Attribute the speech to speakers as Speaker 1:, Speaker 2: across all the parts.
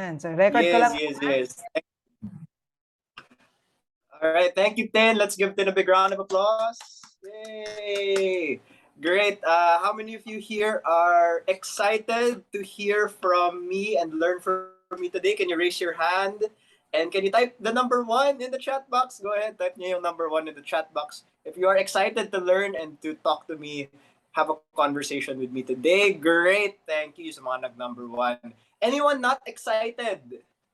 Speaker 1: Yan. So, record ko
Speaker 2: Yes,
Speaker 1: lang.
Speaker 2: yes. All right, thank you, Tin. Let's give Tin a big round of applause. Yay! Great. How many of you here are excited to hear from me and learn from me today? Can you raise your hand? And can you type the number 1 in the chat box? Go ahead, type niyo yung number 1 in the chat box. If you are excited to learn and to talk to me, have a conversation with me today, great. Thank you sa mga nag-number 1. Anyone not excited?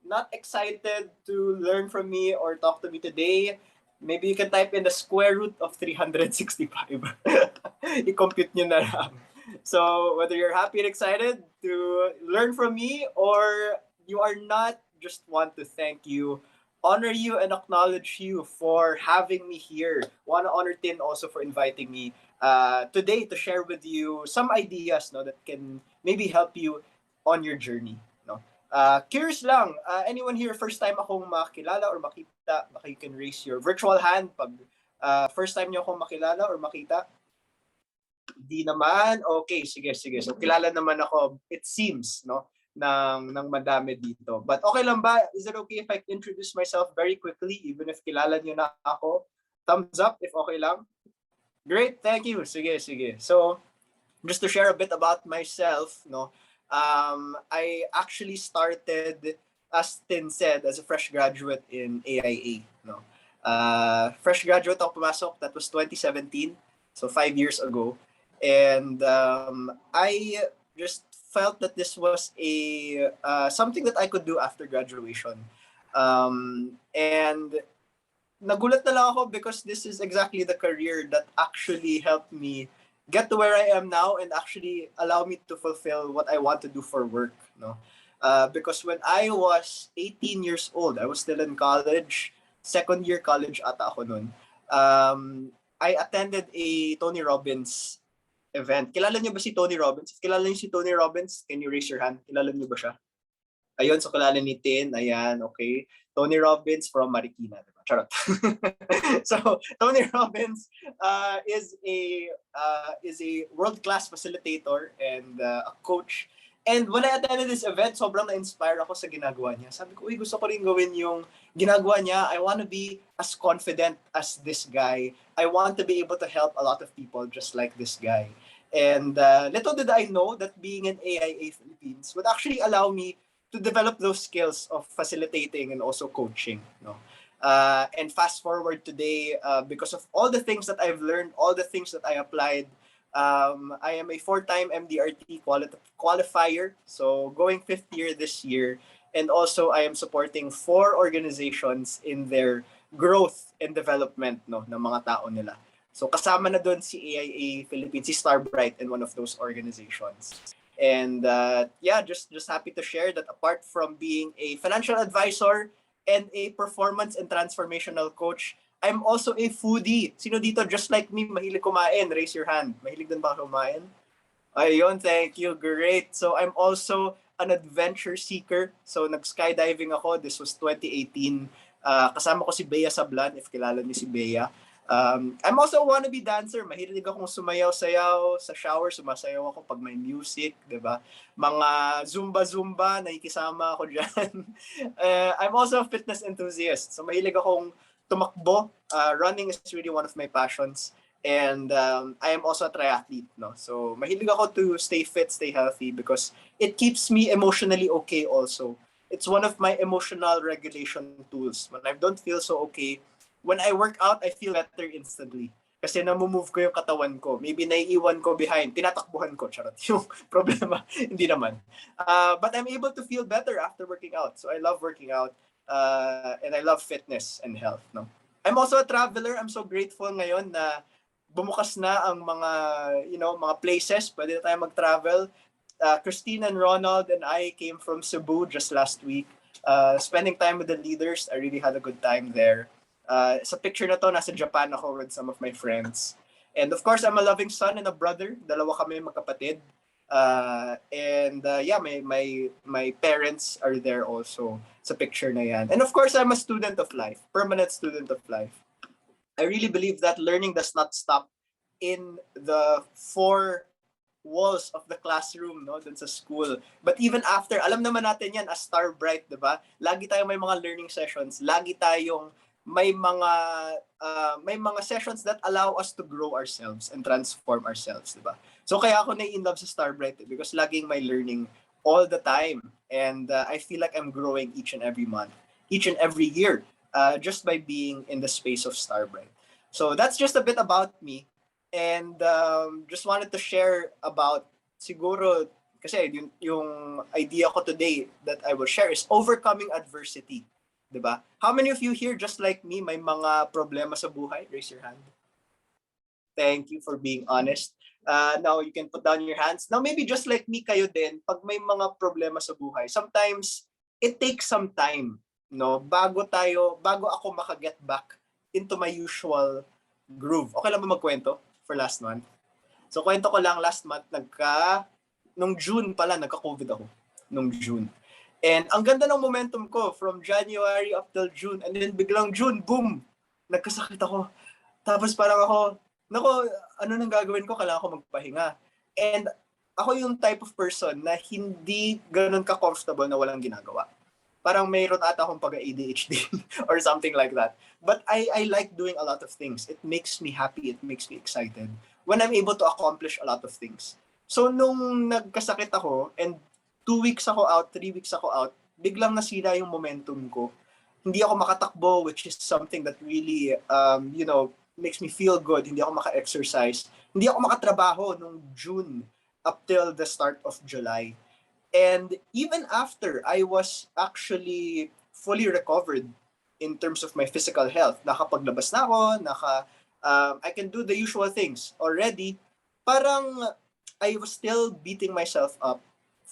Speaker 2: Not excited to learn from me or talk to me today? Maybe you can type in the square root of 365. I-compute nyo na lang. So, whether you're happy and excited to learn from me or you are not, just want to thank you, honor you, and acknowledge you for having me here. Want to honor Tin also for inviting me today to share with you some ideas that can maybe help you on your journey. Curious lang, anyone here first time akong makilala or makita, baka you can raise your virtual hand pag first time niyo akong makilala or makita. Di naman. Okay, sige. So kilala naman ako, it seems, ng madami dito. But okay lang ba? Is it okay if I introduce myself very quickly even if kilala niyo na ako? Thumbs up if okay lang. Great, thank you. Sige. So just to share a bit about myself, I actually started, as Tin said, as a fresh graduate in AIA. Fresh graduate ako pumasok, that was 2017, so 5 years ago. And I just felt that this was a something that I could do after graduation. And nagulat na lang ako because this is exactly the career that actually helped me get to where I am now and actually allow me to fulfill what I want to do for work. Because when I was 18 years old, I was still in college, second year college ata ako nun. I attended a Tony Robbins event. Kilala niyo ba si Tony Robbins? If kilala niyo si Tony Robbins, can you raise your hand? Kilala niyo ba siya? Ayun, so kilala ni Tin. Ayan, okay. Tony Robbins from Marikina. Diba? Charot. So, Tony Robbins is a world-class facilitator and a coach. And when I attended this event, sobrang na-inspire ako sa ginagawa niya. Sabi ko, gusto ko rin gawin yung ginagawa niya. I want to be as confident as this guy. I want to be able to help a lot of people just like this guy. And little did I know that being in AIA Philippines would actually allow me to develop those skills of facilitating and also coaching. And fast forward today, because of all the things that I've learned, all the things that I applied, I am a 4-time MDRT qualifier, so going 5th year this year. And also I am supporting 4 organizations in their growth and development ng mga tao nila. So kasama na doon si AIA Philippines, si Starbright in one of those organizations. And just happy to share that apart from being a financial advisor and a performance and transformational coach, I'm also a foodie. Sino dito just like me, mahilig kumain? Raise your hand. Mahilig din ba kumain? Ayun, thank you. Great. So I'm also an adventure seeker. So nag-skydiving ako. This was 2018. Kasama ko si Bea Sablan, if kilala niyo si Bea. I'm also a wannabe dancer. Mahilig akong sumayaw-sayaw sa shower. Sumasayaw ako pag may music, diba? Mga zumba-zumba, nakikisama ako dyan. I'm also a fitness enthusiast. So mahilig akong tumakbo. Running is really one of my passions. And I am also a triathlete. So mahilig ako to stay fit, stay healthy because it keeps me emotionally okay also. It's one of my emotional regulation tools. When I don't feel so okay, when I work out, I feel better instantly. Kasi namumove ko yung katawan ko. Maybe naiiwan ko behind. Tinatakbuhan ko. Charot. Yung problema. Hindi naman. But I'm able to feel better after working out. So I love working out. And I love fitness and health. I'm also a traveler. I'm so grateful ngayon na bumukas na ang mga places. Pwede na tayo mag-travel. Christine and Ronald and I came from Cebu just last week. Spending time with the leaders. I really had a good time there. Sa picture na to, nasa Japan ako with some of my friends. And of course, I'm a loving son and a brother. Dalawa kami magkapatid. My parents are there also sa picture na yan. And of course, I'm a student of life, permanent student of life. I really believe that learning does not stop in the 4 walls of the classroom, no, dun sa school. But even after, alam naman natin yan as Starbright, di ba? Lagi tayong may mga learning sessions, lagi tayong may mga sessions that allow us to grow ourselves and transform ourselves, di ba? So kaya ako na-in-love sa Starbright because laging may learning all the time. And I feel like I'm growing each and every month, each and every year, just by being in the space of Starbright. So that's just a bit about me. And just wanted to share about siguro kasi yung idea ko today that I will share is overcoming adversity, 'di ba? How many of you here just like me may mga problema sa buhay? Raise your hand. Thank you for being honest. Now you can put down your hands. Now maybe just like me kayo din, pag may mga problema sa buhay, sometimes it takes some time, no? Bago ako maka-get back into my usual groove. Okay lang ba magkwento for last month? So kwento ko lang, last month nung June pala nagka-COVID ako. Nung June. And ang ganda ng momentum ko from January up till June, and then biglang June, boom, nagkasakit ako. Tapos parang ako, ano nang gagawin ko? Kailangan ko magpahinga. And ako yung type of person na hindi ganun ka-comfortable na walang ginagawa. Parang mayroon ata akong pag-ADHD or something like that. But I like doing a lot of things. It makes me happy. It makes me excited when I'm able to accomplish a lot of things. So nung nagkasakit ako and 2 weeks ako out, 3 weeks ako out, biglang nasira yung momentum ko. Hindi ako makatakbo, which is something that really, makes me feel good. Hindi ako maka-exercise. Hindi ako makatrabaho nung June up till the start of July. And even after I was actually fully recovered in terms of my physical health, nakapaglabas na ako, I can do the usual things already, parang I was still beating myself up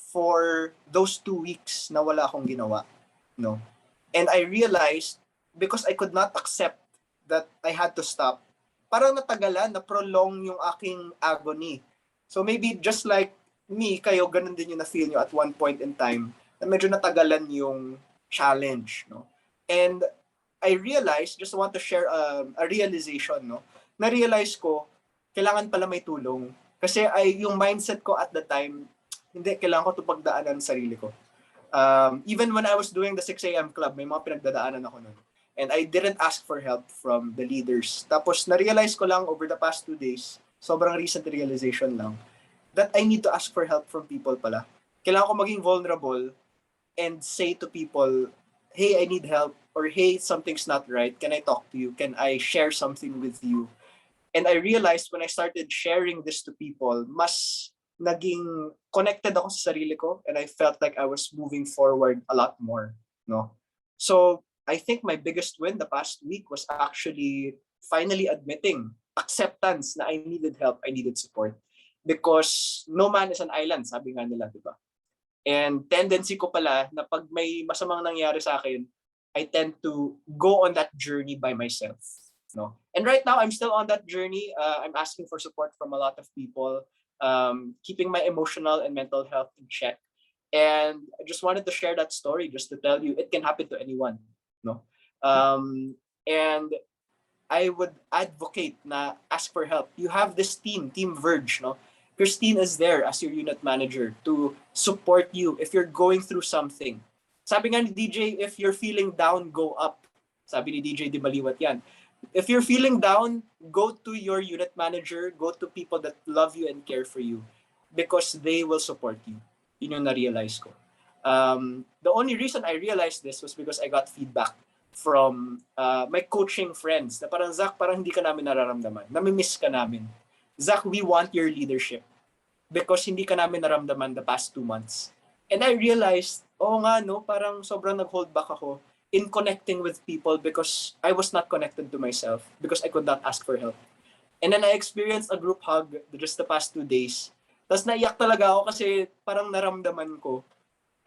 Speaker 2: for those 2 weeks na wala akong ginawa. No? And I realized, because I could not accept that I had to stop, parang natagalan, na-prolong yung aking agony. So maybe just like me, kayo, ganun din yung na-feel nyo at one point in time, na medyo natagalan yung challenge, no? And I realized, just want to share a realization, no? Na-realize ko, kailangan pala may tulong. Kasi yung mindset ko at the time, hindi, kailangan ko ito pagdaanan sa sarili ko. Even when I was doing the 6 a.m. club, may mga pinagdadaanan ako nun. And I didn't ask for help from the leaders. Tapos na-realize ko lang over the past 2 days, sobrang recent realization lang, that I need to ask for help from people pala. Kailangan ko maging vulnerable and say to people, hey, I need help, or hey, something's not right. Can I talk to you? Can I share something with you? And I realized when I started sharing this to people, mas naging connected ako sa sarili ko, and I felt like I was moving forward a lot more. No? So I think my biggest win the past week was actually finally admitting acceptance na I needed help, I needed support. Because no man is an island, sabi nga nila, di ba? And tendency ko pala na pag may masamang nangyari sa akin, I tend to go on that journey by myself. No? And right now, I'm still on that journey. I'm asking for support from a lot of people, keeping my emotional and mental health in check. And I just wanted to share that story just to tell you it can happen to anyone. No? And I would advocate na ask for help. You have this team Verge, no? Christine is there as your unit manager to support you if you're going through something. Sabi nga ni DJ, if you're feeling down, go up. Sabi ni DJ Di Maliwat yan. If you're feeling down, go to your unit manager, go to people that love you and care for you because they will support you. Yun yung na-realize ko. The only reason I realized this was because I got feedback from my coaching friends na parang, Zach, parang hindi ka namin nararamdaman. Namimiss ka namin. Zach, we want your leadership because hindi ka namin naramdaman the past 2 months. And I realized, nga, no, parang sobrang nag-hold back ako in connecting with people because I was not connected to myself because I could not ask for help. And then I experienced a group hug just the past 2 days. Tapos naiyak talaga ako kasi parang naramdaman ko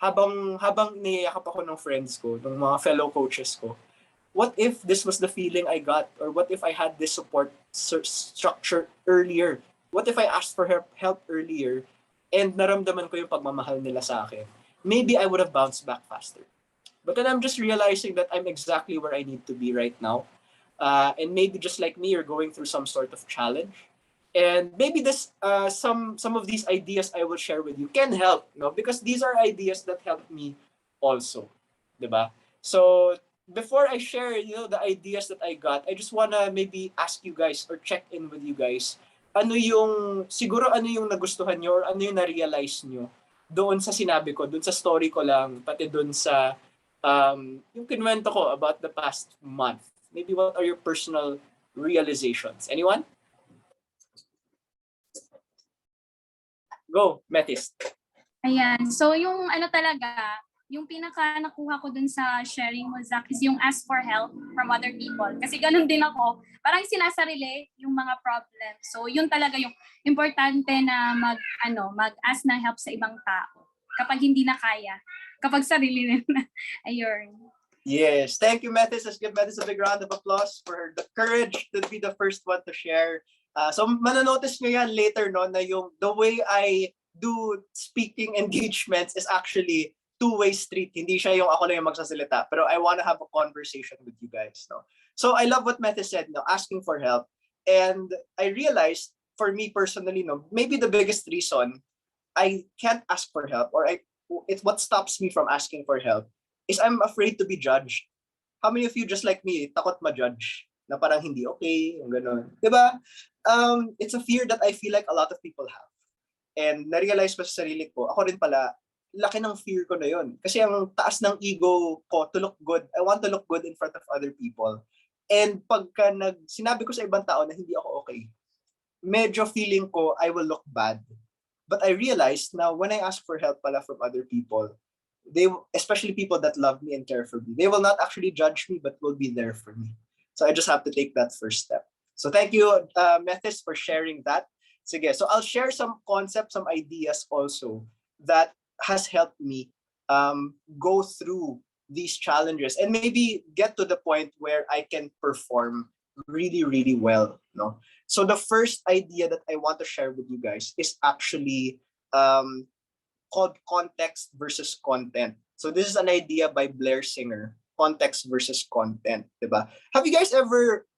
Speaker 2: habang niyayakap ako ng friends ko, ng mga fellow coaches ko. What if this was the feeling I got? Or what if I had this support structure earlier? What if I asked for help earlier and naramdaman ko yung pagmamahal nila sa akin? Maybe I would have bounced back faster. But then I'm just realizing that I'm exactly where I need to be right now. And maybe just like me, you're going through some sort of challenge. And maybe this some of these ideas I will share with you can help, no? Because these are ideas that help me also, 'di ba? So before I share, the ideas that I got, I just wanna maybe ask you guys or check in with you guys. Siguro ano yung nagustuhan nyo or ano yung na-realize nyo doon sa sinabi ko, doon sa story ko lang, pati doon sa yung kinwento ko about the past month. Maybe what are your personal realizations? Anyone? Go, Metis.
Speaker 1: Ayan. So yung ano talaga, yung pinaka nakuha ko dun sa sharing mo, Zach, is yung ask for help from other people. Kasi ganun din ako. Parang sinasarili yung mga problem. So yun talaga yung importante na mag-ask ng help sa ibang tao. Kapag hindi na kaya. Kapag sarili na. Ayun.
Speaker 2: Yes. Thank you, Metis. Let's give Metis a big round of applause for the courage to be the first one to share. So mananotice nyo yan later, no, na yung the way I do speaking engagements is actually two-way street. Hindi siya yung ako lang yung magsasalita. Pero I want to have a conversation with you guys, no? So I love what Metis said, no, asking for help. And I realized, for me personally, no, maybe the biggest reason I can't ask for help or what stops me from asking for help is I'm afraid to be judged. How many of you, just like me, takot ma-judge? Na parang hindi okay, yung gano'n. Diba? It's a fear that I feel like a lot of people have. And na-realize ko sa sarili ko, ako rin pala, laki ng fear ko na yun. Kasi ang taas ng ego ko to look good. I want to look good in front of other people. And pagka sinabi ko sa ibang tao na hindi ako okay, medyo feeling ko I will look bad. But I realized now when I ask for help pala from other people, especially people that love me and care for me, they will not actually judge me but will be there for me. So I just have to take that first step. So thank you, Metis, for sharing that. Sige, so I'll share some concepts, some ideas also that has helped me go through these challenges and maybe get to the point where I can perform really, really well. No? So the first idea that I want to share with you guys is actually called context versus content. So this is an idea by Blaire Singer, context versus content, diba? Have you guys ever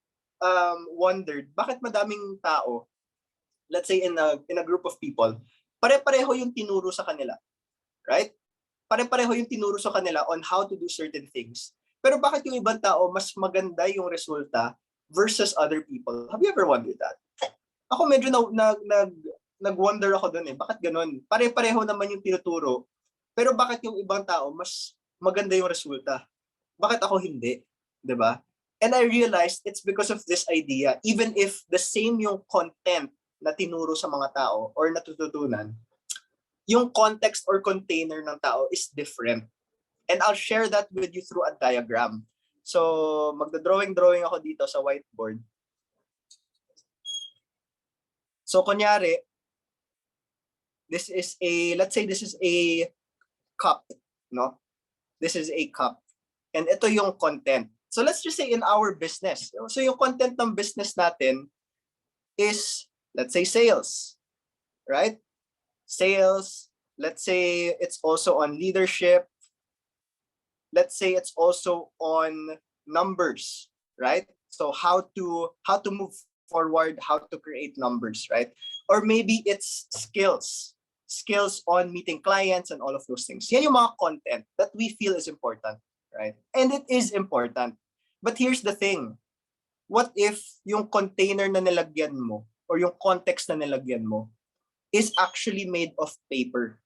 Speaker 2: wondered bakit madaming tao, let's say in a group of people, pare-pareho yung tinuro sa kanila, right? Pare-pareho yung tinuro sa kanila on how to do certain things. Pero bakit yung ibang tao mas maganda yung resulta versus other people? Have you ever wondered that? Ako medyo nag-wonder ako doon eh. Bakit ganun? Pare-pareho naman yung tinuturo. Pero bakit yung ibang tao mas maganda yung resulta? Bakit ako hindi? 'Di ba? And I realized it's because of this idea. Even if the same yung content na tinuro sa mga tao or natututunan, yung context or container ng tao is different. And I'll share that with you through a diagram. So, magda-drawing ako dito sa whiteboard. So, kunyari, let's say this is a cup, no? This is a cup. And ito yung content. So, let's just say in our business. So, yung content ng business natin is, let's say, sales, right? Sales, let's say it's also on leadership, let's say it's also on numbers, right? So how to move forward, how to create numbers, right? Or maybe it's skills on meeting clients and all of those things. Yan yung mga content that we feel is important, right? And it is important. But here's the thing. What if yung container na nilagyan mo or yung context na nilagyan mo is actually made of paper?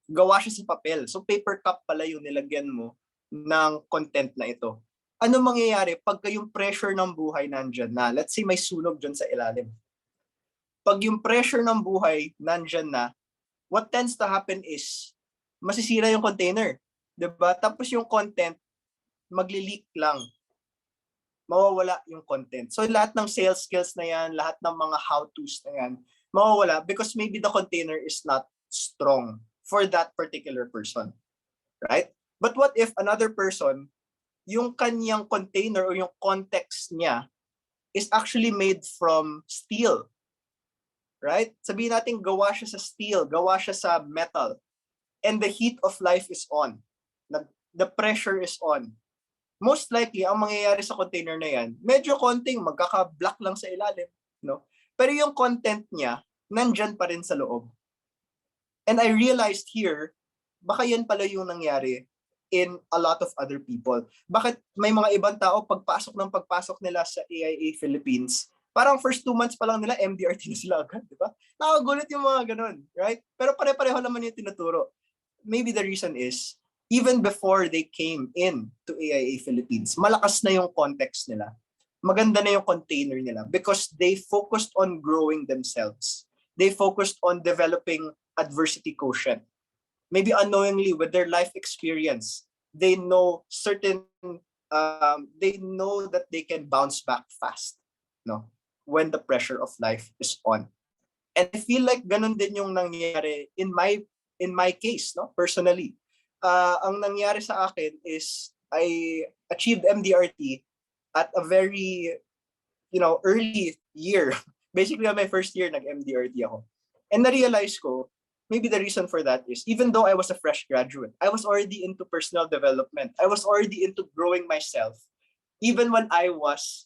Speaker 2: Gawa siya sa papel. So paper cup pala yung nilagyan mo ng content na ito. Ano mangyayari pagka yung pressure ng buhay nandyan na? Let's say may sunog dyan sa ilalim. Pag yung pressure ng buhay nandyan na, what tends to happen is masisira yung container. Diba? Tapos yung content, magli-leak lang. Mawawala yung content. So lahat ng sales skills na yan, lahat ng mga how-tos na yan, mawawala because maybe the container is not strong for that particular person, right? But what if another person, yung kanyang container or yung context niya is actually made from steel, right? Sabihin natin gawa siya sa steel, gawa siya sa metal, and the heat of life is on. The pressure is on. Most likely, ang mangyayari sa container na yan, medyo konting magkaka-black lang sa ilalim, no? Pero yung content niya, nandyan pa rin sa loob. And I realized here, baka yan pala yung nangyari in a lot of other people. Bakit may mga ibang tao, pagpasok nila sa AIA Philippines, parang first 2 months pa lang nila, MDRT na sila agad, di ba? Nakagulit yung mga ganun, right? Pero pare-pareho naman yung tinuturo. Maybe the reason is, even before they came in to AIA Philippines, malakas na yung context nila. Maganda na yung container nila because they focused on growing themselves. They focused on developing adversity quotient. Maybe unknowingly with their life experience, they know they know that they can bounce back fast, no, when the pressure of life is on. And I feel like ganun din yung nangyari in my case, no, personally. Ang nangyari sa akin is I achieved MDRT at a very, early year. Basically, on my first year, nag-MDRT ako. And na-realize ko, maybe the reason for that is, even though I was a fresh graduate, I was already into personal development. I was already into growing myself, even when I was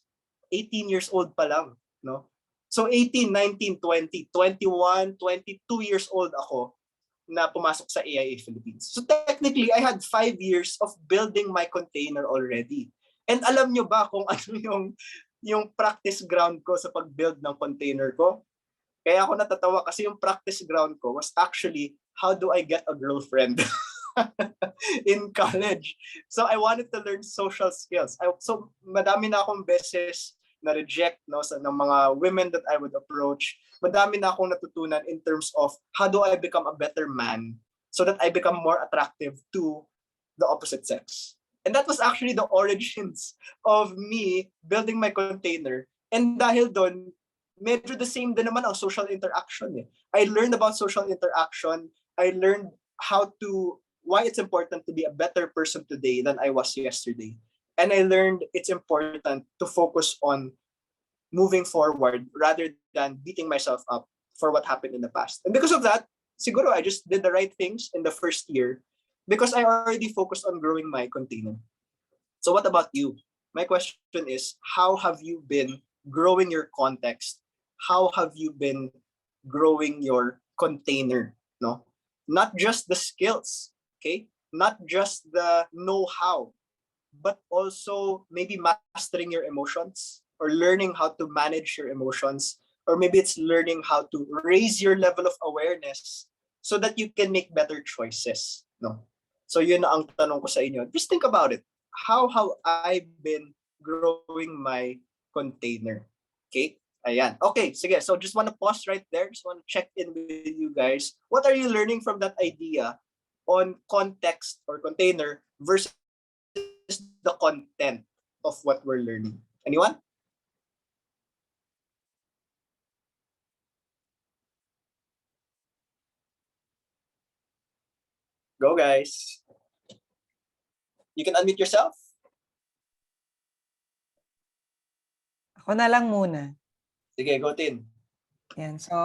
Speaker 2: 18 years old pa lang, no? So 18, 19, 20, 21, 22 years old ako na pumasok sa AIA Philippines. So technically, I had 5 years of building my container already. And alam nyo ba kung ano yung practice ground ko sa pag-build ng container ko? Kaya ako natatawa kasi yung practice ground ko was actually, how do I get a girlfriend in college? So I wanted to learn social skills. So madami na akong beses na-reject, no, ng mga women that I would approach. Madami na akong natutunan in terms of how do I become a better man so that I become more attractive to the opposite sex. And that was actually the origins of me building my container. And dahil doon, medyo the same din naman ang social interaction. I learned about social interaction. I learned why it's important to be a better person today than I was yesterday. And I learned it's important to focus on moving forward rather than beating myself up for what happened in the past. And because of that, siguro I just did the right things in the first year because I already focused on growing my container. So what about you? My question is, how have you been growing your context? How have you been growing your container? No, not just the skills, okay? Not just the know-how, but also maybe mastering your emotions or learning how to manage your emotions, or maybe it's learning how to raise your level of awareness so that you can make better choices. No? So yun na ang tanong ko sa inyo. Just think about it. How have I been growing my container? Okay? Ayan. Okay, sige. So just want to pause right there. Just want to check in with you guys. What are you learning from that idea on context or container versus the content of what we're learning? Anyone? Go, guys. You can unmute yourself.
Speaker 3: Ako na lang muna.
Speaker 2: Sige, go Tin.
Speaker 3: Yan. So,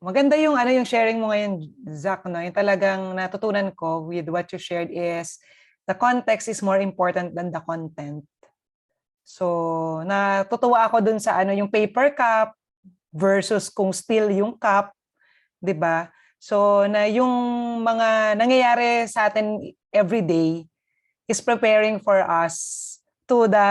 Speaker 3: maganda yung yung sharing mo ngayon, Zach, no? Yung talagang natutunan ko with what you shared is the context is more important than the content. So, natutuwa ako dun sa yung paper cup versus kung steel yung cup, 'di ba? So, na yung mga nangyayari sa atin every day is preparing for us to the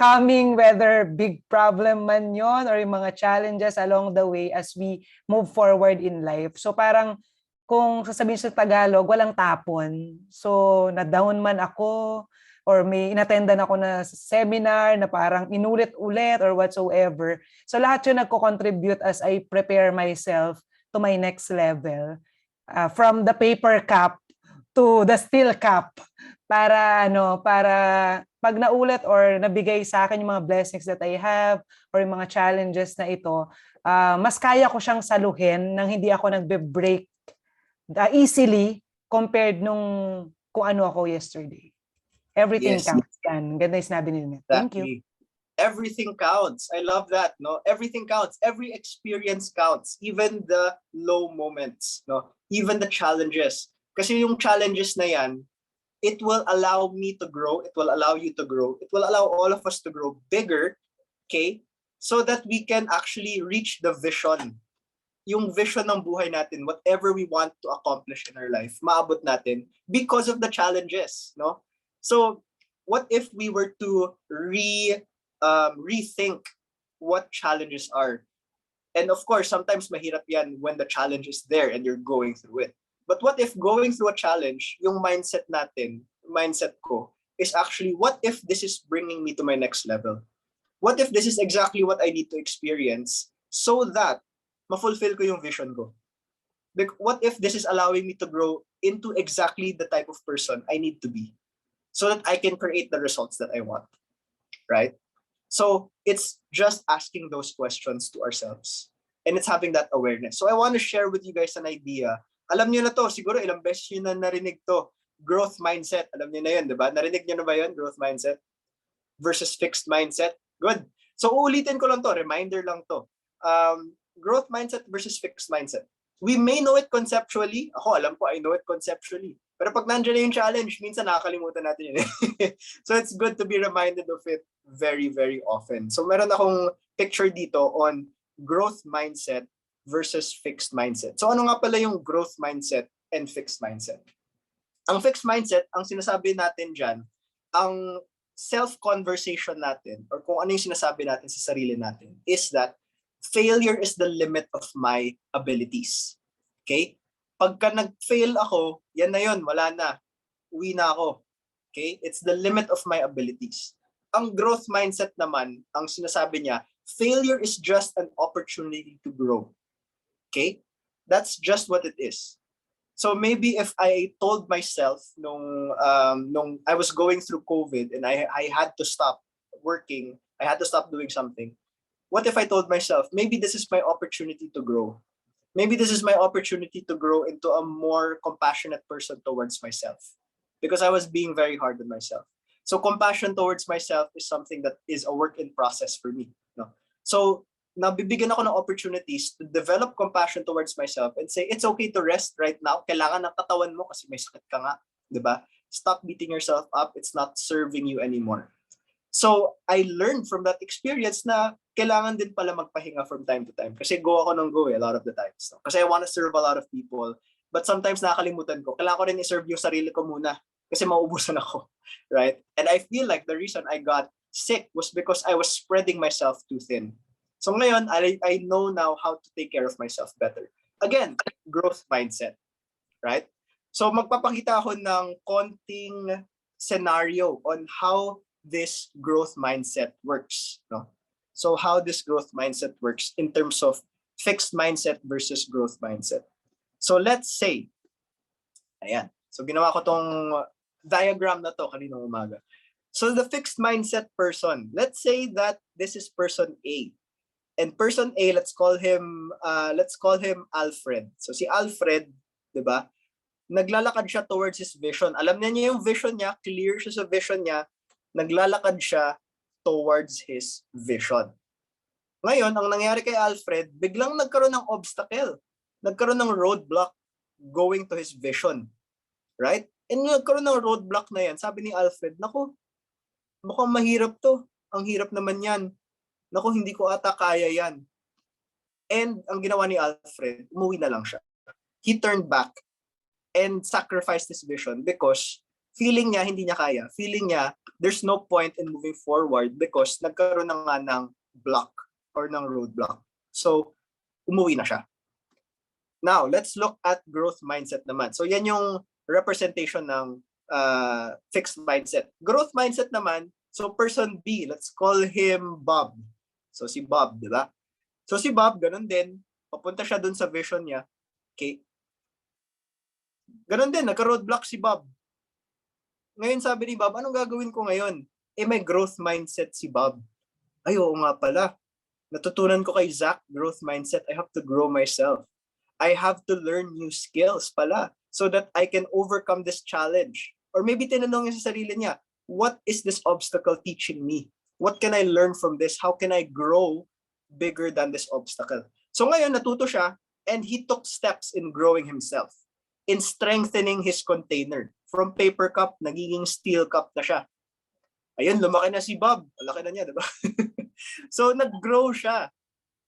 Speaker 3: coming, whether big problem man yon or yung mga challenges along the way as we move forward in life. So parang kung sasabihin sa Tagalog, walang tapon. So na-down man ako or may inattendan ako na seminar na parang inulit-ulit or whatsoever. So lahat yun nagko-contribute as I prepare myself to my next level. From the paper cup to the steel cup. Para pag naulit or nabigay sa akin yung mga blessings that I have or yung mga challenges na ito, mas kaya ko siyang saluhin nang hindi ako nagbe-break easily compared nung kung ano ako yesterday. Everything counts. Yan. Ganda yung sinabi nila. Thank you.
Speaker 2: Everything counts. I love that. No, everything counts. Every experience counts. Even the low moments. No, even the challenges. Kasi yung challenges na yan, it will allow me to grow. It will allow you to grow. It will allow all of us to grow bigger, okay? so that we can actually reach the vision. Yung vision ng buhay natin, whatever we want to accomplish in our life, maabot natin because of the challenges, no? So, what if we were to rethink what challenges are? And of course, sometimes mahirap yan when the challenge is there and you're going through it. But what if going through a challenge, yung mindset natin, mindset ko, is actually, what if this is bringing me to my next level? What if this is exactly what I need to experience so that ma-fulfill ko yung vision ko? What if this is allowing me to grow into exactly the type of person I need to be so that I can create the results that I want, right? So it's just asking those questions to ourselves and it's having that awareness. So I want to share with you guys an idea. Alam niyo na to, siguro ilang beses niyo na narinig to, growth mindset. Alam niyo na yun, di ba? Narinig niyo na ba yun, growth mindset versus fixed mindset? Good. So uulitin ko lang to, reminder lang to. Growth mindset versus fixed mindset. We may know it conceptually. Ako, alam ko, I know it conceptually. Pero pag nandiyan na yung challenge, minsan nakakalimutan natin yun. So it's good to be reminded of it very, very often. So meron akong picture dito on growth mindset versus fixed mindset. So ano nga pala yung growth mindset and fixed mindset? Ang fixed mindset, ang sinasabi natin dyan, ang self-conversation natin or kung ano yung sinasabi natin sa sarili natin is that failure is the limit of my abilities. Okay? Pagka nag-fail ako, yan na yun, wala na. Uwi na ako. Okay? It's the limit of my abilities. Ang growth mindset naman, ang sinasabi niya, failure is just an opportunity to grow. Okay? That's just what it is. So maybe if I told myself nung I was going through COVID and I had to stop working, I had to stop doing something, what if I told myself, maybe this is my opportunity to grow? Maybe this is my opportunity to grow into a more compassionate person towards myself because I was being very hard on myself. So compassion towards myself is something that is a work in process for me. No? So nabibigyan ako ng opportunities to develop compassion towards myself and say, it's okay to rest right now. Kailangan ng katawan mo kasi may sakit ka nga. Diba? Stop beating yourself up. It's not serving you anymore. So I learned from that experience na kailangan din pala magpahinga from time to time. Kasi go ako ng go a lot of the times. No? Kasi I want to serve a lot of people. But sometimes nakakalimutan ko. Kailangan ko rin i-serve yung sarili ko muna. Kasi mauubusan ako. Right? And I feel like the reason I got sick was because I was spreading myself too thin. So ngayon, I know now how to take care of myself better. Again, growth mindset. Right? So magpapakita ako ng konting scenario on how this growth mindset works. No? So how this growth mindset works in terms of fixed mindset versus growth mindset. So let's say, ayan. So ginawa ko tong diagram na to kaninang umaga. So the fixed mindset person, let's say that this is person A. And person A, let's call him Alfred. So si Alfred, 'di ba? Naglalakad siya towards his vision. Alam niya yung vision niya, clear siya sa vision niya, naglalakad siya towards his vision. Ngayon, ang nangyari kay Alfred, biglang nagkaroon ng obstacle. Nagkaroon ng roadblock going to his vision. Right? And yung nagkaroon ng roadblock na yan, sabi ni Alfred, naku, mukhang mahirap to. Ang hirap naman yan. Naku, hindi ko ata kaya yan. And ang ginawa ni Alfred, umuwi na lang siya. He turned back and sacrificed his vision because feeling niya hindi niya kaya. Feeling niya there's no point in moving forward because nagkaroon na nga ng block or ng roadblock. So, umuwi na siya. Now, let's look at growth mindset naman. So, yan yung representation ng fixed mindset. Growth mindset naman, so person B, let's call him Bob. So si Bob, di ba? So si Bob, ganun din. Papunta siya dun sa vision niya. Okay? Ganun din, nagka-roadblock si Bob. Ngayon sabi ni Bob, anong gagawin ko ngayon? May growth mindset si Bob. Ay, oo nga pala. Natutunan ko kay Zach, growth mindset. I have to grow myself. I have to learn new skills pala so that I can overcome this challenge. Or maybe tinanong niya sa sarili niya, what is this obstacle teaching me? What can I learn from this? How can I grow bigger than this obstacle? So ngayon, natuto siya and he took steps in growing himself, in strengthening his container. From paper cup, nagiging steel cup na siya. Ayun, lumaki na si Bob. Laki na niya, di ba? So, nag-grow siya.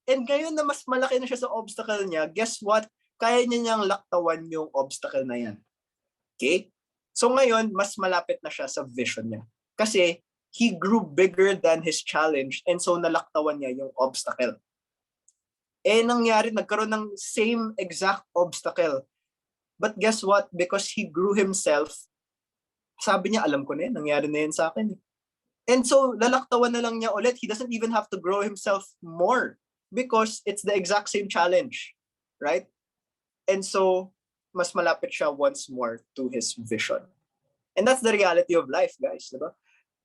Speaker 2: And ngayon na mas malaki na siya sa obstacle niya, guess what? Kaya niya niyang laktawan yung obstacle na yan. Okay? So ngayon, mas malapit na siya sa vision niya. Kasi he grew bigger than his challenge and so nalaktawan niya yung obstacle. Eh nangyari, nagkaroon ng same exact obstacle. But guess what? Because he grew himself, sabi niya, alam ko na yan, nangyari na yan sa akin. And so, lalaktawan na lang niya ulit. He doesn't even have to grow himself more because it's the exact same challenge, right? And so, mas malapit siya once more to his vision. And that's the reality of life, guys. Diba?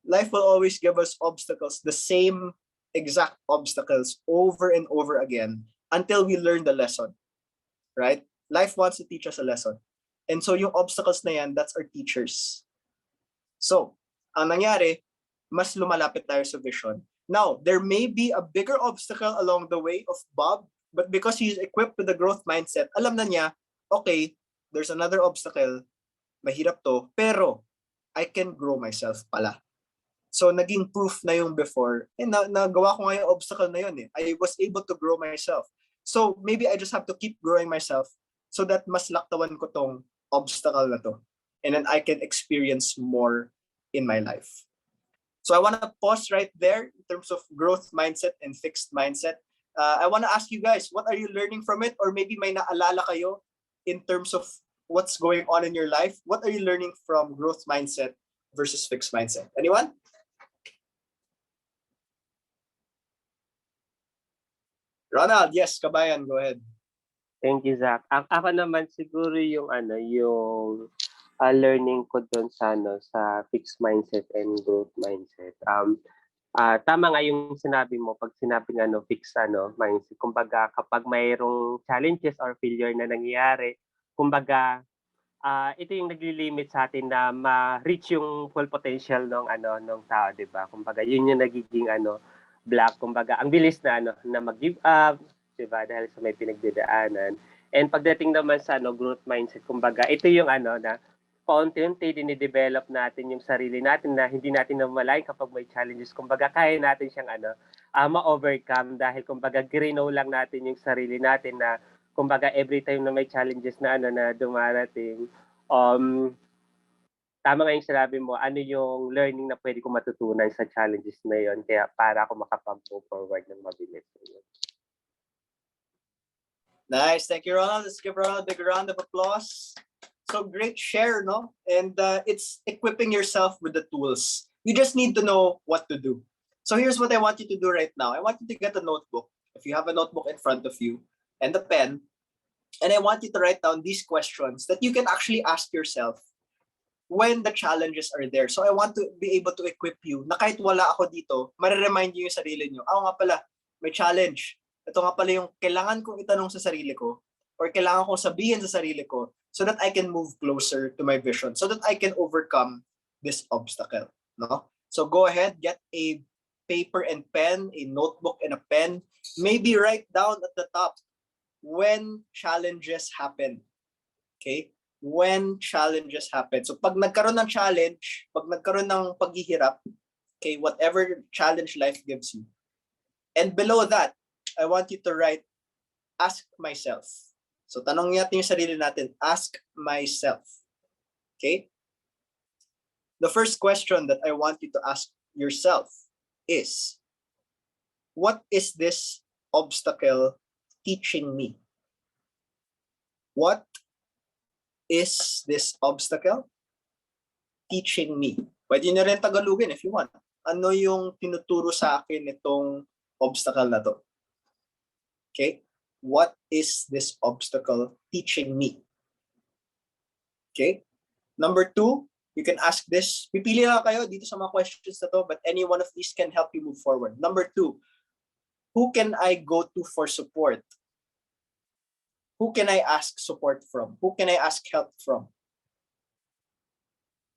Speaker 2: Life will always give us obstacles, the same exact obstacles over and over again until we learn the lesson, right? Life wants to teach us a lesson. And so, yung obstacles na yan, that's our teachers. So, ang nangyari, mas lumalapit tayo sa vision. Now, there may be a bigger obstacle along the way of Bob, but because he's equipped with the growth mindset, alam na niya, okay, there's another obstacle, mahirap to, pero I can grow myself pala. So, naging proof na yung before, and nagawa ko nga yung obstacle na yun. I was able to grow myself. So, maybe I just have to keep growing myself so that mas laktawan ko tong obstacle na to. And then I can experience more in my life. So I want to pause right there in terms of growth mindset and fixed mindset. I want to ask you guys, what are you learning from it? Or maybe may naalala kayo in terms of what's going on in your life. What are you learning from growth mindset versus fixed mindset? Anyone? Ronald, yes, kabayan, go ahead.
Speaker 4: Thank you, Zach. Ako naman siguro yung learning ko doon sa fixed mindset and growth mindset. Tama nga yung sinabi mo pag sinabing fixed mindset. Kumbaga kapag mayroong challenges or failure na nangyayari, kumbaga ito yung naglilimit sa atin na ma-reach yung full potential ng tao, 'di ba? Kumbaga yun yung nagiging block, kumbaga ang bilis na mag-give up, 'di ba? Dahil sa may pinagdadaanan. And pagdating naman sa growth mindset, kumbaga ito yung na paunti-unti dinidevelop natin yung sarili natin na hindi natin namalayan kapag may challenges. Kumbaga kaya natin siyang ma-overcome dahil kumbaga grino lang natin yung sarili natin na kumbaga every time na may challenges na na dumarating, tama nga yung sinabi mo, ano yung learning na pwede ko matutunan sa challenges na yon kaya para ako makapag-move forward ng mabilis.
Speaker 2: Nice, thank you, Ronald. Let's give Ronald a big round of applause. So great share, no? And it's equipping yourself with the tools. You just need to know what to do. So here's what I want you to do right now. I want you to get a notebook. If you have a notebook in front of you and a pen, and I want you to write down these questions that you can actually ask yourself when the challenges are there. So I want to be able to equip you na kahit wala ako dito, mariremind niyo yung sarili niyo. Nga pala, may challenge. Ito nga pala yung kailangan kong itanong sa sarili ko or kailangan kong sabihin sa sarili ko so that I can move closer to my vision, so that I can overcome this obstacle. No? So go ahead, get a paper and pen, a notebook and a pen. Maybe write down at the top when challenges happen. Okay? When challenges happen. So pag nagkaroon ng challenge, pag nagkaroon ng paghihirap, okay, whatever challenge life gives you. And below that, I want you to write, ask myself. So tanong natin yung sarili natin, ask myself. Okay? The first question that I want you to ask yourself is, what is this obstacle teaching me? What is this obstacle teaching me? Pwede nyo rin Tagalogin if you want. Ano yung tinuturo sa akin itong obstacle na to? Okay? What is this obstacle teaching me? Okay? Number 2, you can ask this. Pipili lang kayo dito sa mga questions na to, but any one of these can help you move forward. Number 2, who can I go to for support? Who can I ask support from? Who can I ask help from?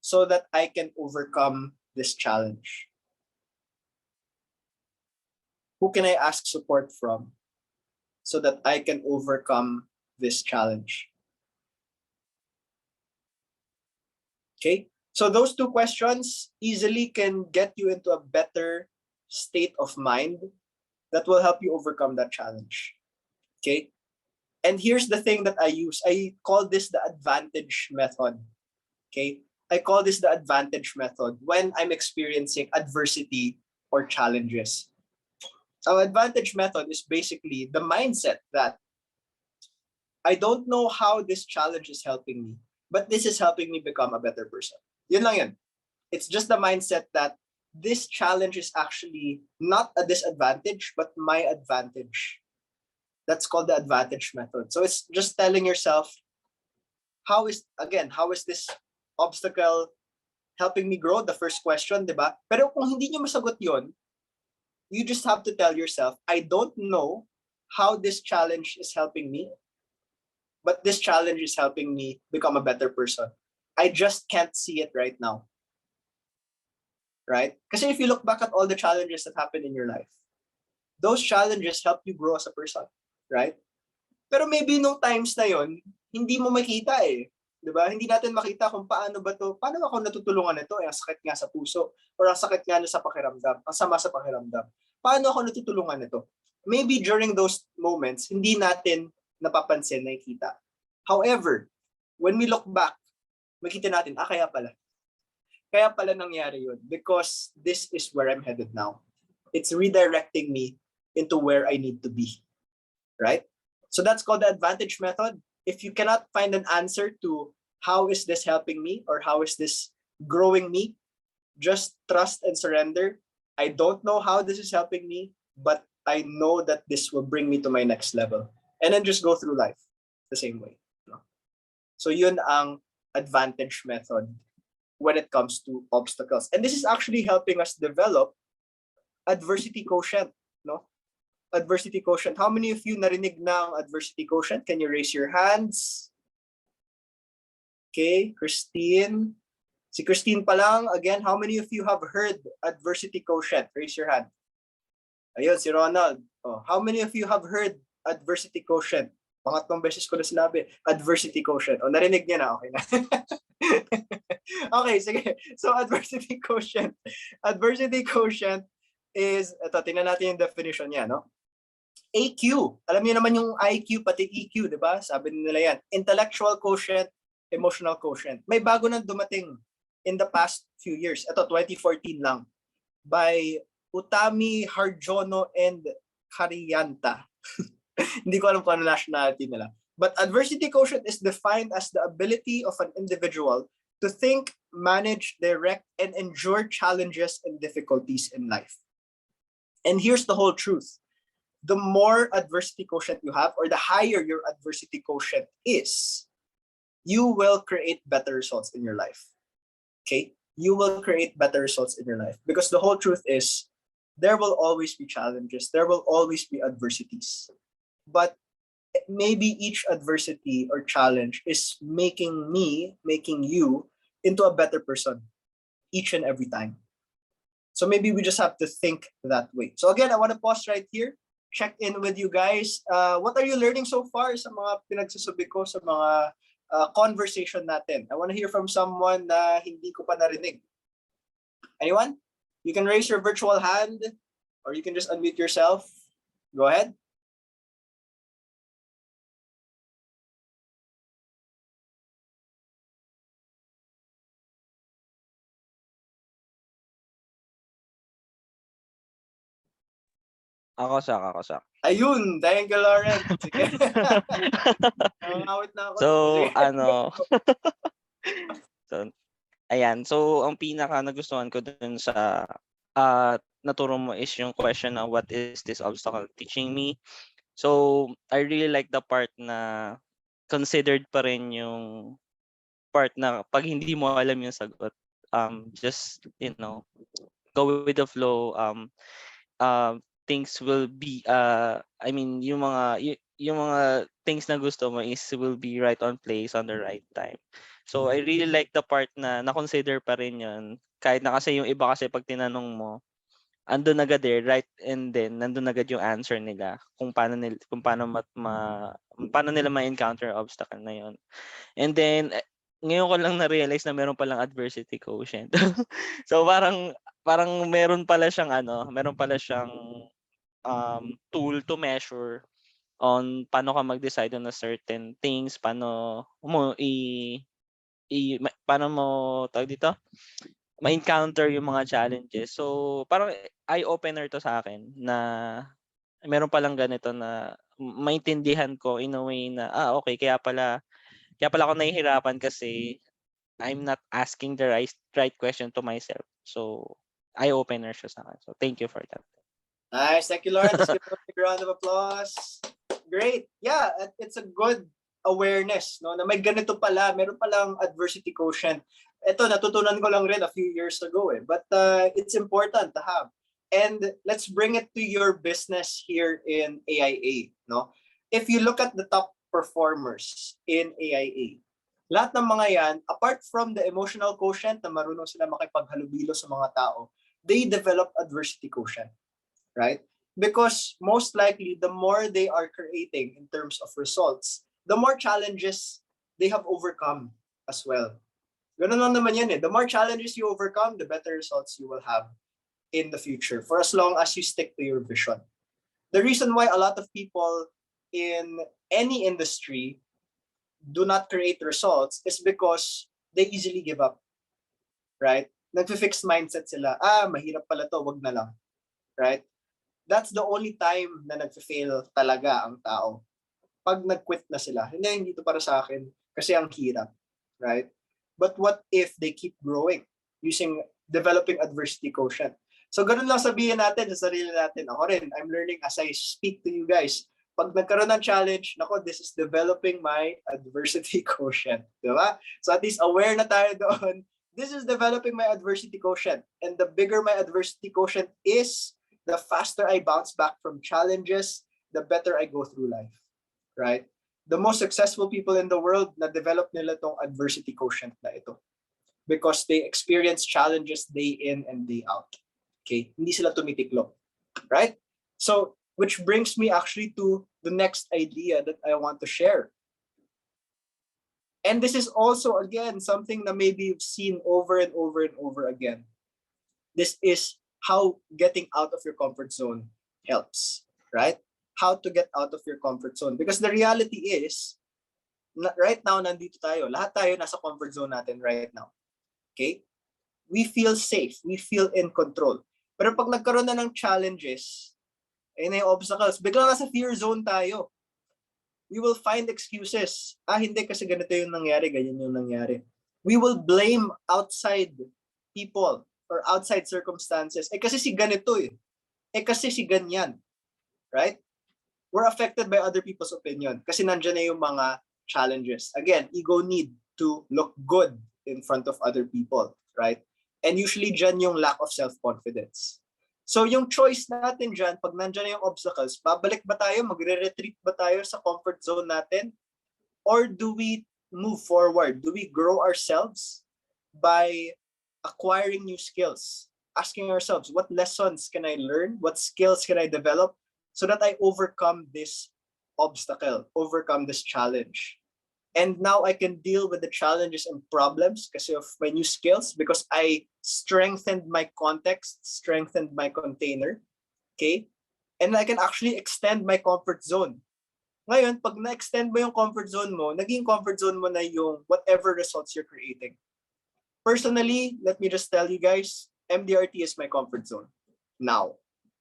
Speaker 2: So that I can overcome this challenge. Who can I ask support from? So that I can overcome this challenge. Okay? So those 2 questions easily can get you into a better state of mind that will help you overcome that challenge. Okay? And here's the thing that I use. I call this the advantage method. Okay? I call this the advantage method when I'm experiencing adversity or challenges. Our advantage method is basically the mindset that I don't know how this challenge is helping me, but this is helping me become a better person. Yun lang yun. It's just the mindset that this challenge is actually not a disadvantage, but my advantage. That's called the advantage method. So it's just telling yourself, how is this obstacle helping me grow? The first question, di ba? Pero kung hindi nyo masagot yun, you just have to tell yourself, I don't know how this challenge is helping me, but this challenge is helping me become a better person. I just can't see it right now. Right? Because if you look back at all the challenges that happen in your life, those challenges help you grow as a person. Right? Pero maybe nung times na yon, hindi mo makita eh. Diba? Hindi natin makita kung paano ako natutulungan nito? Ang sakit nga sa puso, or ang sakit nga sa pakiramdam, ang sama sa pakiramdam. Paano ako natutulungan nito? Maybe during those moments, hindi natin napapansin, nakikita. However, when we look back, makita natin, kaya pala nangyari yun, because this is where I'm headed now. It's redirecting me into where I need to be. Right? So that's called the advantage method. If you cannot find an answer to how is this helping me or how is this growing me, just trust and surrender. I don't know how this is helping me, but I know that this will bring me to my next level. And then just go through life the same way. So yun ang advantage method when it comes to obstacles. And this is actually helping us develop adversity quotient. No? Adversity quotient. How many of you narinig na ang adversity quotient? Can you raise your hands? Okay, Christine. Si Christine pa lang. Again, how many of you have heard adversity quotient? Raise your hand. Ayun, si Ronald. Oh, how many of you have heard adversity quotient? Pangatlong beses ko na sinabi, adversity quotient. O, narinig niya na, okay na. Okay, sige. So, adversity quotient. Adversity quotient is, ito, tingnan natin yung definition niya, no? AQ. Alam niyo naman yung IQ, pati EQ, di ba? Sabi nila yan. Intellectual quotient, emotional quotient. May bago nang dumating in the past few years. Ito, 2014 lang. By Utami, Harjono, and Karyanta. Hindi ko alam kung ano nationality nila. But adversity quotient is defined as the ability of an individual to think, manage, direct, and endure challenges and difficulties in life. And here's the whole truth. The more adversity quotient you have, or the higher your adversity quotient is, you will create better results in your life. Okay? You will create better results in your life. Because the whole truth is, there will always be challenges. There will always be adversities. But maybe each adversity or challenge is making you into a better person each and every time. So maybe we just have to think that way. So again, I want to pause right here. Check in with you guys. What are you learning so far sa mga pinagsasabi ko, sa mga conversation natin? I want to hear from someone na hindi ko pa narinig. Anyone? You can raise your virtual hand or you can just unmute yourself. Go ahead.
Speaker 5: Ako sak.
Speaker 2: Ayun, thank you, Lauren. Sige. Awit na ako.
Speaker 5: So,
Speaker 2: Sige.
Speaker 5: so, ayan. So, ang pinaka nagustuhan ko dun sa naturo mo is yung question na what is this obstacle teaching me? So, I really like the part na considered pa rin yung part na pag hindi mo alam yung sagot, just, go with the flow. Things will be yung mga things na gusto mo will be right on place on the right time. So I really like the part na na-consider pa rin yun, kahit na kasi yung iba kasi pag tinanong mo, andun agad right, and then nandun agad yung answer nila kung paano nila ma-encounter obstacle na yun. And then ngayon ko lang na-realize na meron palang adversity quotient. So parang parang meron pala siyang tool to measure on paano ka mag-decide on a certain things, paano mo tawag dito, ma-encounter yung mga challenges. So parang eye opener to sa akin na meron palang ganito na maintindihan ko in a way na okay, kaya pala ako nahihirapan kasi I'm not asking the right question to myself. So eye opener siya sa akin. So thank you for that.
Speaker 2: Nice. Thank you, Lauren. Let's give a big round of applause. Great. Yeah, it's a good awareness, no? Na may ganito pala, meron palang adversity quotient. Ito, natutunan ko lang rin a few years ago eh. But it's important to have. And let's bring it to your business here in AIA, no? If you look at the top performers in AIA, lahat ng mga yan, apart from the emotional quotient na marunong sila makipaghalubilo sa mga tao, they develop adversity quotient. Right? Because most likely, the more they are creating in terms of results, the more challenges they have overcome as well. Ganun lang naman yan eh. The more challenges you overcome, the better results you will have in the future for as long as you stick to your vision. The reason why a lot of people in any industry do not create results is because they easily give up. Right? Nag-fixed mindset sila. Mahirap pala to, wag na lang. Right? That's the only time na nag-fail talaga ang tao. Pag nag-quit na sila, hindi to para sa akin kasi ang hirap, right? But what if they keep growing developing adversity quotient? So ganun lang sabihin natin sa sarili natin. Ako rin, I'm learning as I speak to you guys. Pag nagkaroon ng challenge, this is developing my adversity quotient. Diba? So at least aware na tayo doon. This is developing my adversity quotient. And the bigger my adversity quotient is, the faster I bounce back from challenges, the better I go through life, right? The most successful people in the world na develop nila tong adversity quotient na ito because they experience challenges day in and day out. Okay? Hindi sila tumitiklop, right? So, which brings me actually to the next idea that I want to share. And this is also, again, something that maybe you've seen over and over and over again. This is how getting out of your comfort zone helps, right? How to get out of your comfort zone. Because the reality is, right now, nandito tayo. Lahat tayo nasa comfort zone natin right now. Okay? We feel safe. We feel in control. Pero pag nagkaroon na ng challenges, na yung obstacles, biglang nasa fear zone tayo. We will find excuses. Hindi kasi ganito yung nangyari, ganyan yung nangyari. We will blame outside people or outside circumstances. Kasi si ganito eh. Kasi si ganyan. Right? We're affected by other people's opinion. Kasi nandyan na yung mga challenges. Again, ego need to look good in front of other people. Right? And usually dyan yung lack of self-confidence. So yung choice natin dyan, pag nandyan na yung obstacles, babalik ba tayo? Magre-retreat ba tayo sa comfort zone natin? Or do we move forward? Do we grow ourselves by acquiring new skills, asking ourselves, what lessons can I learn? What skills can I develop so that I overcome this obstacle, overcome this challenge? And now I can deal with the challenges and problems because of my new skills, because I strengthened my context, strengthened my container, okay? And I can actually extend my comfort zone. Ngayon, pag na-extend mo yung comfort zone mo, naging comfort zone mo na yung whatever results you're creating. Personally, let me just tell you guys, MDRT is my comfort zone now.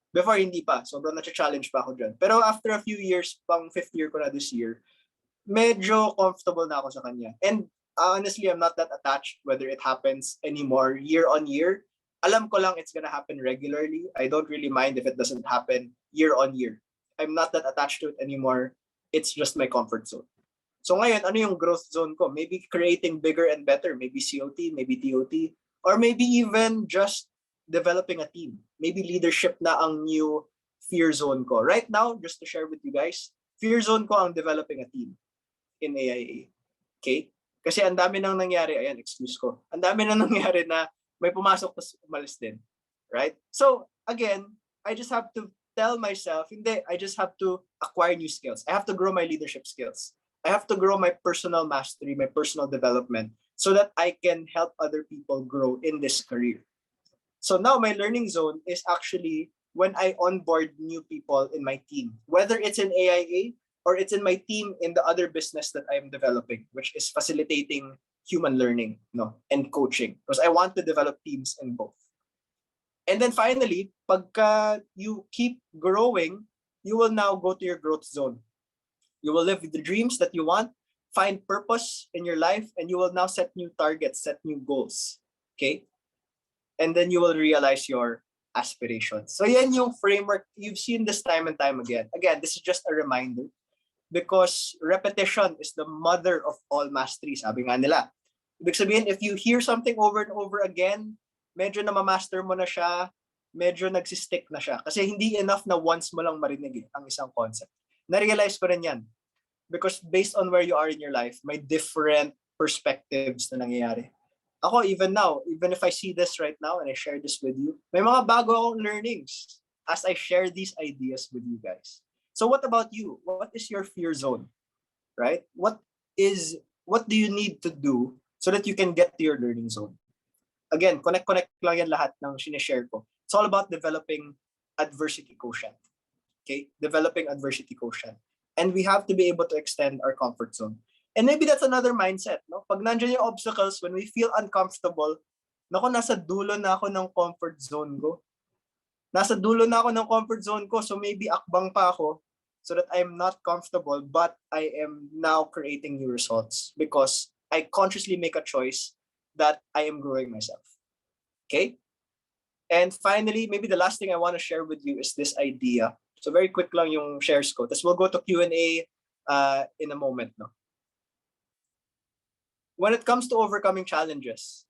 Speaker 2: Before, hindi pa. Sobrang na-challenge pa ako dyan. Pero after a few years, pang 5th year ko na this year, medyo comfortable na ako sa kanya. And honestly, I'm not that attached whether it happens anymore year on year. Alam ko lang it's gonna happen regularly. I don't really mind if it doesn't happen year on year. I'm not that attached to it anymore. It's just my comfort zone. So ngayon, ano yung growth zone ko? Maybe creating bigger and better. Maybe COT, maybe TOT. Or maybe even just developing a team. Maybe leadership na ang new fear zone ko. Right now, just to share with you guys, fear zone ko ang developing a team in AIA. Okay? Kasi ang dami nang nangyari, ayan, excuse ko. Ang dami nang nangyari na may pumasok tapos umalis din. Right? So, again, I just have to tell myself, hindi, I just have to acquire new skills. I have to grow my leadership skills. I have to grow my personal mastery, my personal development, so that I can help other people grow in this career. So now my learning zone is actually when I onboard new people in my team, whether it's in AIA or it's in my team in the other business that I'm developing, which is facilitating human learning, and coaching, because I want to develop teams in both. And then finally, pagka you keep growing, you will now go to your growth zone. You will live the dreams that you want, find purpose in your life, and you will now set new targets, set new goals. Okay? And then you will realize your aspirations. So yan yung framework. You've seen this time and time again. Again, this is just a reminder because repetition is the mother of all mastery. Sabi nga nila. Ibig sabihin, if you hear something over and over again, medyo na ma-master mo na siya, medyo nagsistick na siya. Kasi hindi enough na once mo lang marinig ang isang concept. Na-realize ko rin yan. Because based on where you are in your life, may different perspectives na nangyayari. Ako, even now, even if I see this right now and I share this with you, may mga bago akong learnings as I share these ideas with you guys. So what about you? What is your fear zone? Right? What do you need to do so that you can get to your learning zone? Again, connect lang yan lahat ng sinishare ko. It's all about developing adversity quotient. Okay? Developing adversity quotient. And we have to be able to extend our comfort zone. And maybe that's another mindset, no? Pag nandiyan yung obstacles, when we feel uncomfortable, nasa dulo na ako ng comfort zone ko. Nasa dulo na ako ng comfort zone ko, so maybe akbang pa ako so that I'm not comfortable, but I am now creating new results because I consciously make a choice that I am growing myself. Okay? And finally, maybe the last thing I want to share with you is this idea. So very quick lang yung shares ko. Tapos we'll go to Q&A in a moment. No? When it comes to overcoming challenges,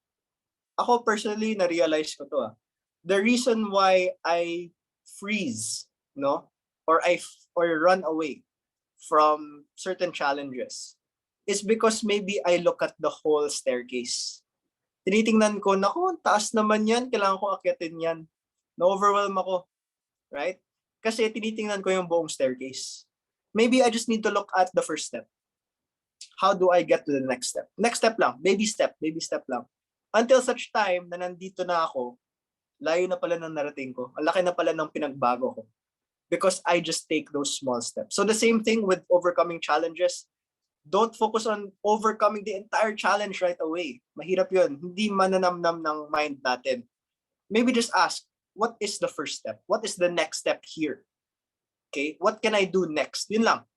Speaker 2: ako personally na-realize ko to. The reason why I freeze, or run away from certain challenges is because maybe I look at the whole staircase. Tinitingnan ko, naku, taas naman yan, kailangan ko akyatin yan. Na-overwhelm ako, right? Kasi tinitingnan ko yung buong staircase. Maybe I just need to look at the first step. How do I get to the next step? Next step lang, baby step lang. Until such time na nandito na ako, layo na pala ng narating ko. Ang laki na pala ng pinagbago ko. Because I just take those small steps. So the same thing with overcoming challenges. Don't focus on overcoming the entire challenge right away. Mahirap yun. Hindi mananamnam ng mind natin. Maybe just ask, what is the first step? What is the next step here? Okay? What can I do next? Yun lang.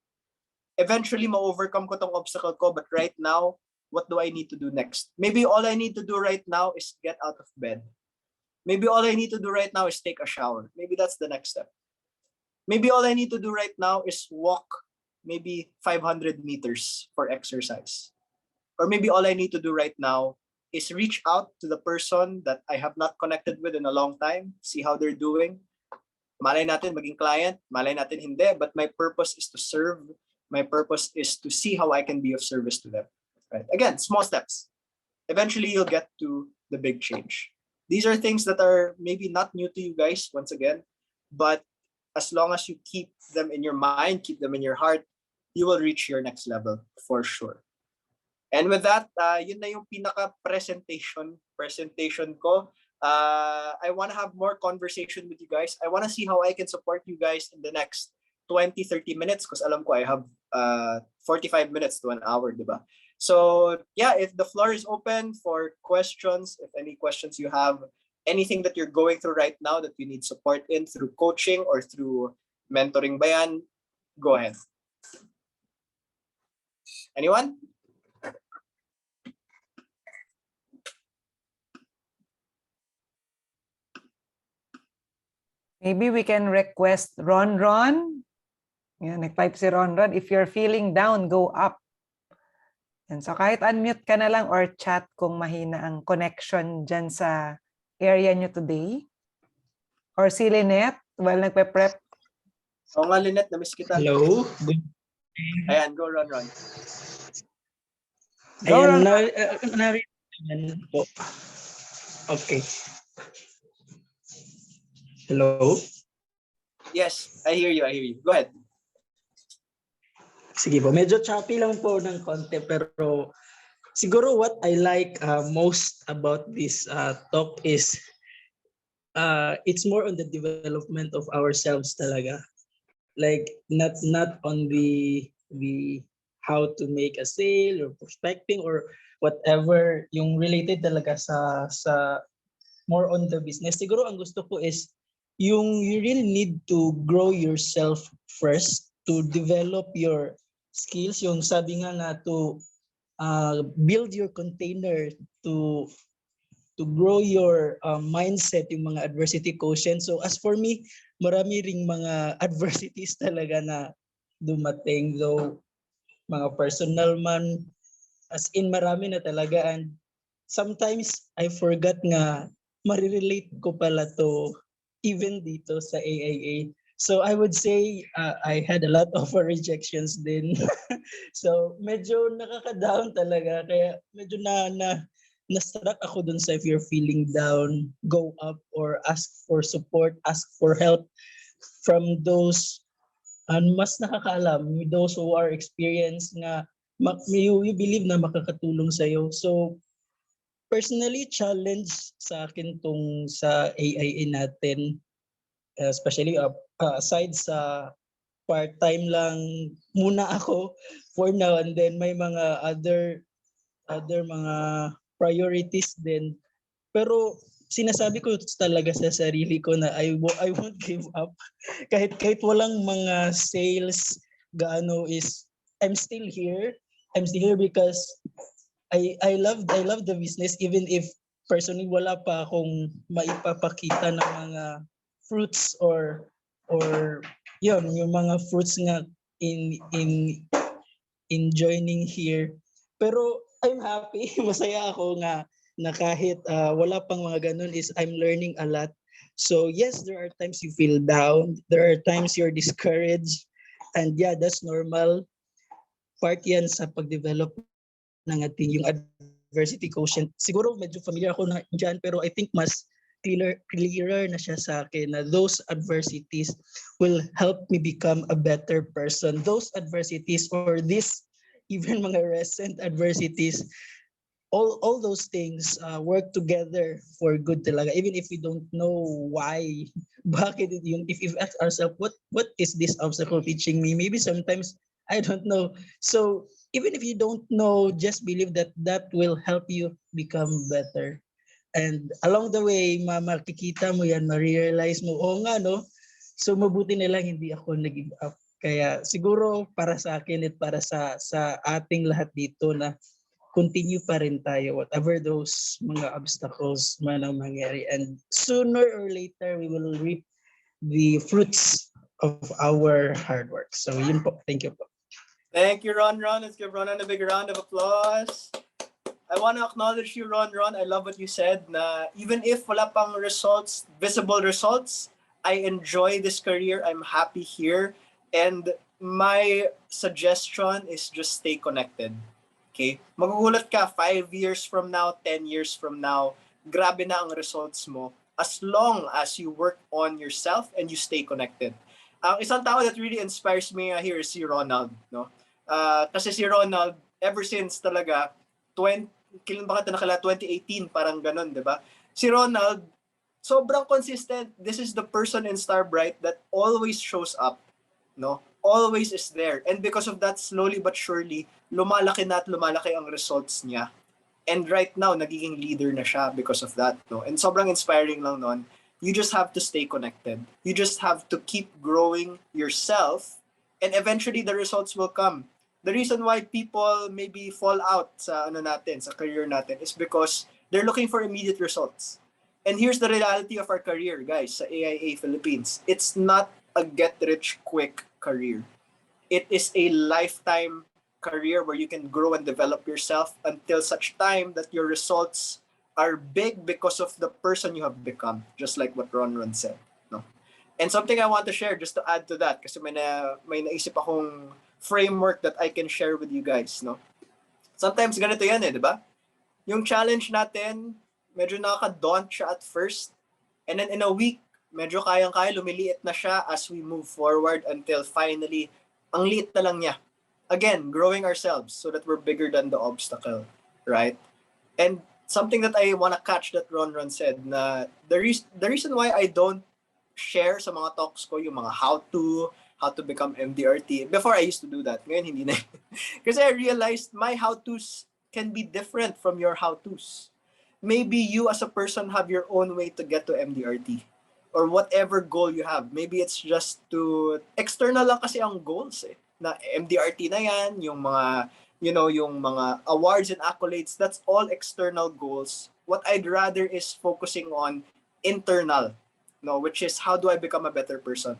Speaker 2: Eventually, ma-overcome ko tong obstacle ko, but right now, what do I need to do next? Maybe all I need to do right now is get out of bed. Maybe all I need to do right now is take a shower. Maybe that's the next step. Maybe all I need to do right now is walk maybe 500 meters for exercise. Or maybe all I need to do right now is reach out to the person that I have not connected with in a long time, see how they're doing. Malay natin maging client, malay natin hindi, but my purpose is to serve. My purpose is to see how I can be of service to them. Right? Again, small steps. Eventually, you'll get to the big change. These are things that are maybe not new to you guys, once again, but as long as you keep them in your mind, keep them in your heart, you will reach your next level for sure. And with that, yun na yung pinaka-presentation ko. I want to have more conversation with you guys. I want to see how I can support you guys in the next 20-30 minutes because alam ko I have 45 minutes to an hour, diba? So yeah, if the floor is open for questions, if any questions you have, anything that you're going through right now that you need support in through coaching or through mentoring ba yan, go ahead. Anyone?
Speaker 3: Maybe we can request Ron. Yan, nag-type si Ron. If you're feeling down, go up. Yan, so kahit unmute ka na lang or chat kung mahina ang connection dyan sa area nyo today. Or si Lynette, while nagpe-prep.
Speaker 2: Oo nga, Lynette, na-miss kita.
Speaker 6: Hello.
Speaker 2: Ayan, go Ron.
Speaker 3: Go, Ron.
Speaker 6: Ayan, po. Okay. Hello.
Speaker 2: Yes, I hear you. Go ahead.
Speaker 6: Sige po, medyo choppy lang po ng konti pero siguro what I like most about this talk is it's more on the development of ourselves talaga. Like not on the how to make a sale or prospecting or whatever yung related talaga sa more on the business. Siguro ang gusto ko is yung you really need to grow yourself first to develop your skills. Yung sabi nga na to build your container to grow your mindset, yung mga adversity quotient. So as for me, marami ring mga adversities talaga na dumating. Though mga personal man, as in marami na talaga. And sometimes I forgot nga marirelate ko pala to even dito sa AIA. So I would say I had a lot of rejections din. So medyo nakaka-down talaga. Kaya medyo na-struck ako dun sa if you're feeling down, go up or ask for support, ask for help from those and mas nakakaalam, those who are experienced nga you believe na makakatulong sa'yo. So personally, challenge sa akin tong sa AIA natin, especially aside sa part-time lang muna ako for now, and then may mga other mga priorities din. Pero sinasabi ko talaga sa sarili ko na I won't give up. kahit walang mga sales gaano is I'm still here. I'm still here because I love the business even if personally wala pa akong maipapakita ng mga fruits or yun yung mga fruits nga in joining here. Pero I'm happy, masaya ako nga na kahit wala pang mga ganun is I'm learning a lot. So yes, there are times you feel down, there are times you're discouraged, and yeah, that's normal. Part yan sa pag-develop ng ating yung adversity quotient. Siguro medyo familiar ako na dyan, pero I think mas clearer na siya sa akin na those adversities will help me become a better person. Those adversities or this even mga recent adversities, all those things work together for good talaga. Even if we don't know why, bakit yung if ask ourselves what is this obstacle teaching me? Maybe sometimes I don't know. So even if you don't know, just believe that will help you become better. And along the way, makikita mo yan, ma-realize mo, oh nga no, so mabuti na lang hindi ako nag-give up. Kaya siguro para sa akin at para sa ating lahat dito na continue pa rin tayo whatever those mga obstacles man ang mangyari. And sooner or later, we will reap the fruits of our hard work. So yun po. Thank you po.
Speaker 2: Thank you, Ron. Let's give Ron a big round of applause. I want to acknowledge you, Ron. I love what you said na even if wala pang results, visible results, I enjoy this career. I'm happy here. And my suggestion is just stay connected. Okay? Magugulat ka 5 years from now, 10 years from now, grabe na ang results mo as long as you work on yourself and you stay connected. Ang isang tao that really inspires me here is si Ronald, no? Kasi si Ronald, ever since talaga, kailan ba ka nakala? 2018, parang ganun, di ba? Si Ronald, sobrang consistent. This is the person in Starbright that always shows up, no? Always is there. And because of that, slowly but surely, lumalaki na at lumalaki ang results niya. And right now, nagiging leader na siya because of that, no? And sobrang inspiring lang nun. You just have to stay connected. You just have to keep growing yourself, and eventually the results will come. The reason why people maybe fall out sa sa career natin is because they're looking for immediate results. And here's the reality of our career, guys, sa AIA Philippines. It's not a get-rich-quick career. It is a lifetime career where you can grow and develop yourself until such time that your results are big because of the person you have become, just like what Ron said. No? And something I want to share just to add to that, kasi may naisip akong framework that I can share with you guys. No? Sometimes ganito yan di ba? Yung challenge natin, medyo nakaka-daunt siya at first. And then in a week, medyo kayang-kaya, lumiliit na siya as we move forward until finally, ang liit na lang niya. Again, growing ourselves so that we're bigger than the obstacle, right? And something that I want to catch that Ron said, na the reason why I don't share sa mga talks ko yung mga how to become MDRT. Before I used to do that. Ngayon hindi na. Kasi I realized my how-tos can be different from your how-tos. Maybe you as a person have your own way to get to MDRT or whatever goal you have. Maybe it's just to external lang kasi ang goals eh. Na MDRT na yan, yung mga yung mga awards and accolades, that's all external goals. What I'd rather is focusing on internal, which is how do I become a better person?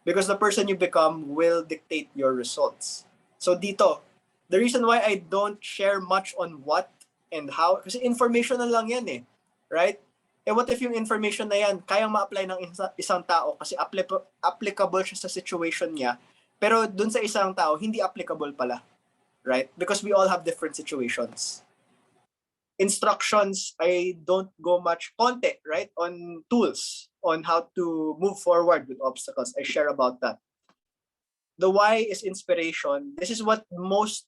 Speaker 2: Because the person you become will dictate your results. So dito, the reason why I don't share much on what and how, kasi information na lang yan eh, right? Eh what if yung information na yan, kayang ma-apply ng isang tao kasi applicable siya sa situation niya, pero dun sa isang tao, hindi applicable pala, right? Because we all have different situations. Instructions, I don't go much content, right? On tools, on how to move forward with obstacles. I share about that. The why is inspiration. This is what most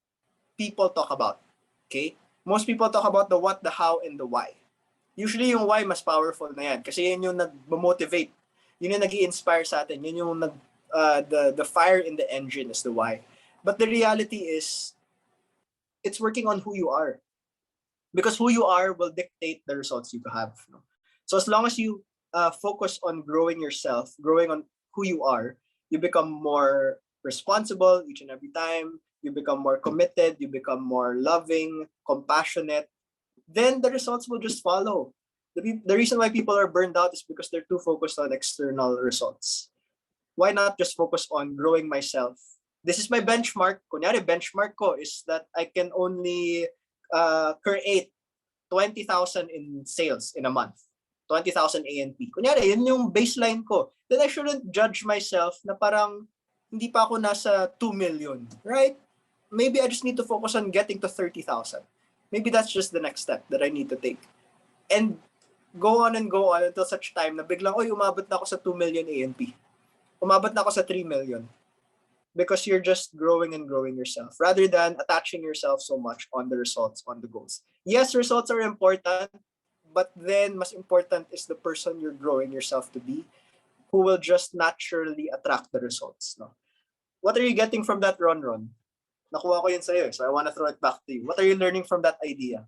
Speaker 2: people talk about, okay? Most people talk about the what, the how, and the why. Usually yung why mas powerful na yan kasi yun yung nag-motivate. Yun yung nag-i-inspire sa atin. Yun yung the fire in the engine is the why. But the reality is, it's working on who you are. Because who you are will dictate the results you have. So as long as you focus on growing yourself, growing on who you are, you become more responsible each and every time, you become more committed, you become more loving, compassionate, then the results will just follow. The reason why people are burned out is because they're too focused on external results. Why not just focus on growing myself? This is my benchmark. Kunyari, benchmark ko is that I can only create 20,000 in sales in a month. 20,000 ANP. Kunyari, yun yung baseline ko. Then I shouldn't judge myself na parang hindi pa ako nasa 2 million, right? Maybe I just need to focus on getting to 30,000. Maybe that's just the next step that I need to take. And go on until such time na biglang, umabot na ako sa 2 million ANP. Umabot na ako sa 3 million. Because you're just growing and growing yourself rather than attaching yourself so much on the results, on the goals. Yes, results are important, but then mas important is the person you're growing yourself to be, who will just naturally attract the results. No? What are you getting from that, Ron? Nakuha ko yun sa'yo, so I want to throw it back to you. What are you learning from that idea?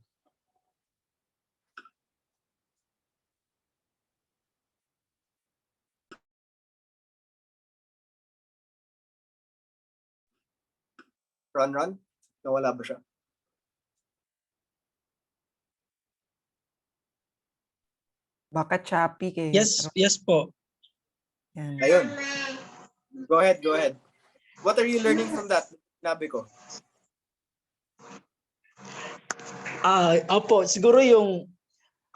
Speaker 2: Ron? Nawala ba siya?
Speaker 3: Baka choppy kay
Speaker 6: Yes po.
Speaker 3: Yan.
Speaker 2: Ayun. Go ahead. What are you learning from that? Nabi ko.
Speaker 6: Opo, siguro yung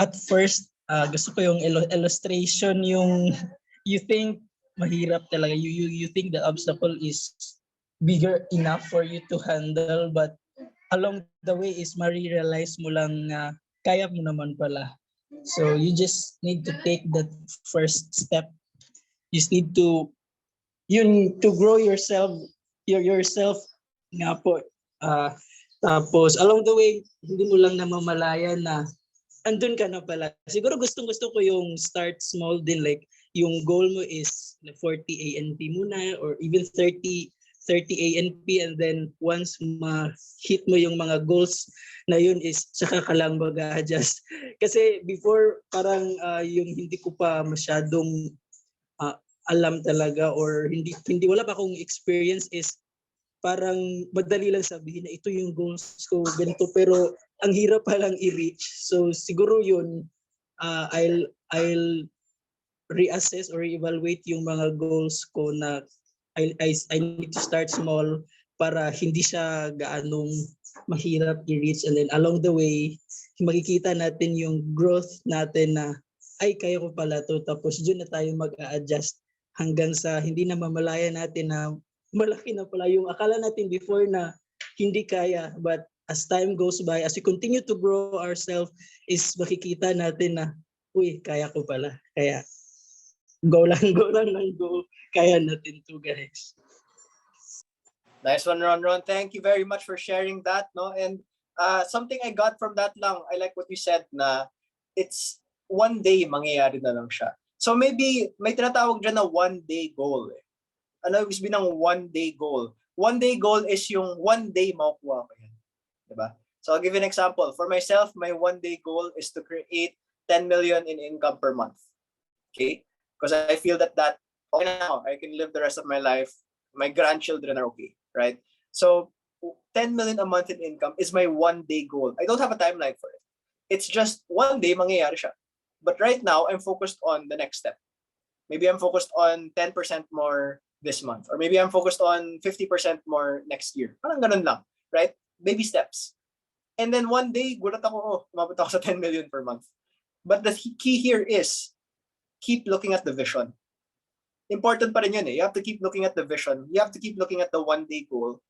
Speaker 6: at first gusto ko yung illustration yung you think mahirap talaga, you think the obstacle is bigger enough for you to handle, but along the way is ma-realize mo lang na kaya mo naman pala. So you just need to take that first step. You just need to grow yourself nga po. Tapos along the way hindi mo lang namamalayan na andun ka na pala. Siguro gusto ko yung start small din, like yung goal mo is 40 ANP muna or even 30 ANP, and then once ma-hit mo yung mga goals na yun is saka ka lang mag-adjust. Kasi before parang yung hindi ko pa masyadong alam talaga or hindi wala pa akong experience is parang madali lang sabihin na ito yung goals ko ganito, pero ang hirap pa lang i-reach. So siguro yun I'll reassess or evaluate yung mga goals ko na I need to start small para hindi siya gaanong mahirap i-reach, and then along the way makikita natin yung growth natin na ay kaya ko pala to, tapos doon na tayo mag-a-adjust hanggang sa hindi na mamalayan natin na malaki na pala yung akala natin before na hindi kaya, but as time goes by, as we continue to grow ourselves, is makikita natin na uy, kaya ko pala, kaya go lang, kaya natin to, guys.
Speaker 2: Nice one, Ron. Thank you very much for sharing that. No, and something I got from that lang, I like what you said na it's one day mangyayari na lang siya. So maybe may tinatawag dyan na one day goal. Ano ibig sabihin ng one day goal? One day goal is yung one day makukuha ko yan. Diba? So I'll give you an example. For myself, my one day goal is to create 10 million in income per month. Okay? Because I feel that okay now, I can live the rest of my life. My grandchildren are okay, right? So 10 million a month in income is my one day goal. I don't have a timeline for it. It's just one day mangyayari siya. But right now, I'm focused on the next step. Maybe I'm focused on 10% more this month. Or maybe I'm focused on 50% more next year. Parang ganun lang, right? Baby steps. And then one day, gulat ako, umabot ako sa 10 million per month. But the key here is, keep looking at the vision. Important pa rin yun eh. You have to keep looking at the vision. You have to keep looking at the one day goal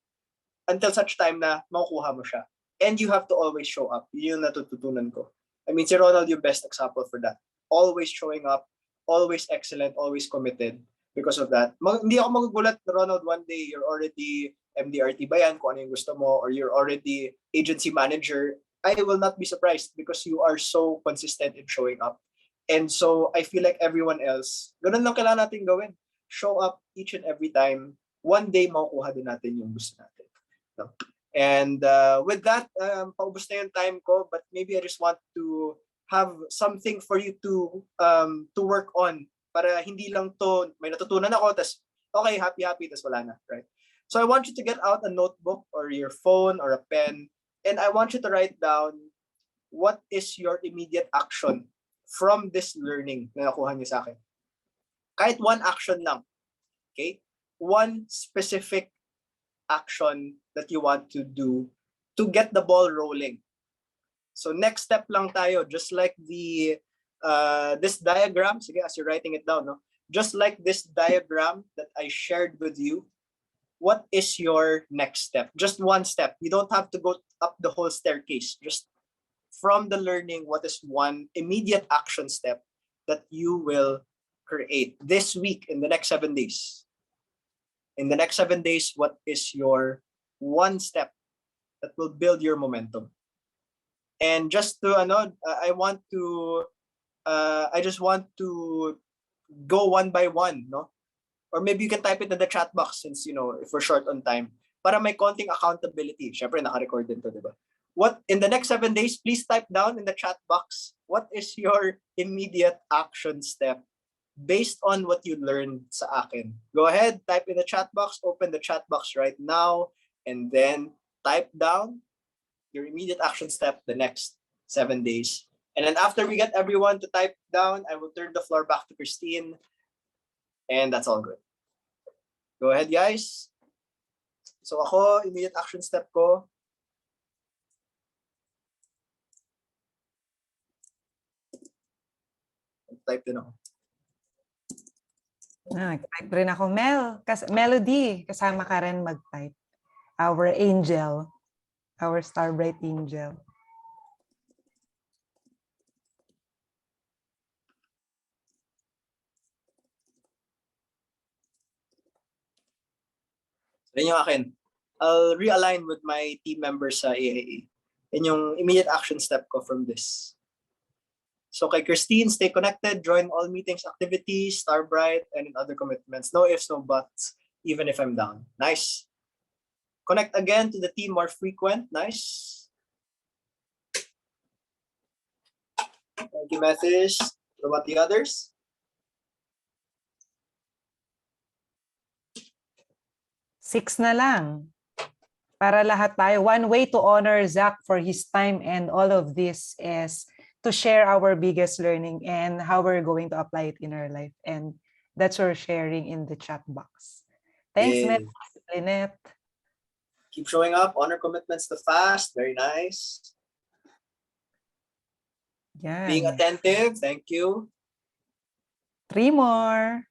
Speaker 2: until such time na makukuha mo siya. And you have to always show up. Yun yung natututunan ko. I mean, si Ronald yung best example for that. Always showing up, always excellent, always committed because of that. Hindi ako magugulat, Ronald, one day you're already MDRT ba yan, kung ano yung gusto mo, or you're already agency manager. I will not be surprised because you are so consistent in showing up. And so I feel like everyone else, ganun lang kailangan natin gawin. Show up each and every time. One day makukuha din natin yung gusto natin. No? And with that, paubos na yung time ko, but maybe I just want to have something for you to work on para hindi lang to, may natutunan ako, tas okay, happy, tas wala na, right? So I want you to get out a notebook or your phone or a pen, and I want you to write down what is your immediate action from this learning na nakuha niyo sa akin. Kahit one action lang, okay? One specific action that you want to do to get the ball rolling. So next step lang tayo, just like the this diagram, sige, as you're writing it down, no? Just like this diagram that I shared with you, what is your next step? Just one step. You don't have to go up the whole staircase. Just from the learning, what is one immediate action step that you will create this week in the next 7 days? In the next 7 days, what is your one step that will build your momentum? And just to, I just want to go one by one, no? Or maybe you can type it in the chat box since, if we're short on time. Para may konting accountability. Syempre, naka-record din to, di ba? What, in the next 7 days, please type down in the chat box, what is your immediate action step based on what you learned sa akin? Go ahead, type in the chat box, open the chat box right now, and then type down your immediate action step the next 7 days. And then after we get everyone to type down, I will turn the floor back to Christine. And that's all good. Go ahead, guys. So ako, immediate action step ko, type din ako.
Speaker 3: Type rin ako. Melody, kasama ka rin mag-type. Our angel. Our Starbright angel.
Speaker 2: Yan yung akin. I'll realign with my team members sa AAA. Yan yung immediate action step ko from this. So kay Christine, stay connected, join all meetings, activities, Starbright, and in other commitments. No ifs, no buts, even if I'm down. Nice. Connect again to the team more frequent. Nice. Thank you, Metis. What about the others?
Speaker 3: Six na lang. Para lahat tayo. One way to honor Zach for his time and all of this is to share our biggest learning and how we're going to apply it in our life. And that's what we're sharing in the chat box. Thanks,
Speaker 2: Yeah.
Speaker 3: Lynette.
Speaker 2: Keep showing up. Honor commitments to fast. Very nice.
Speaker 3: Yan.
Speaker 2: Being attentive. Thank you.
Speaker 3: 3 more.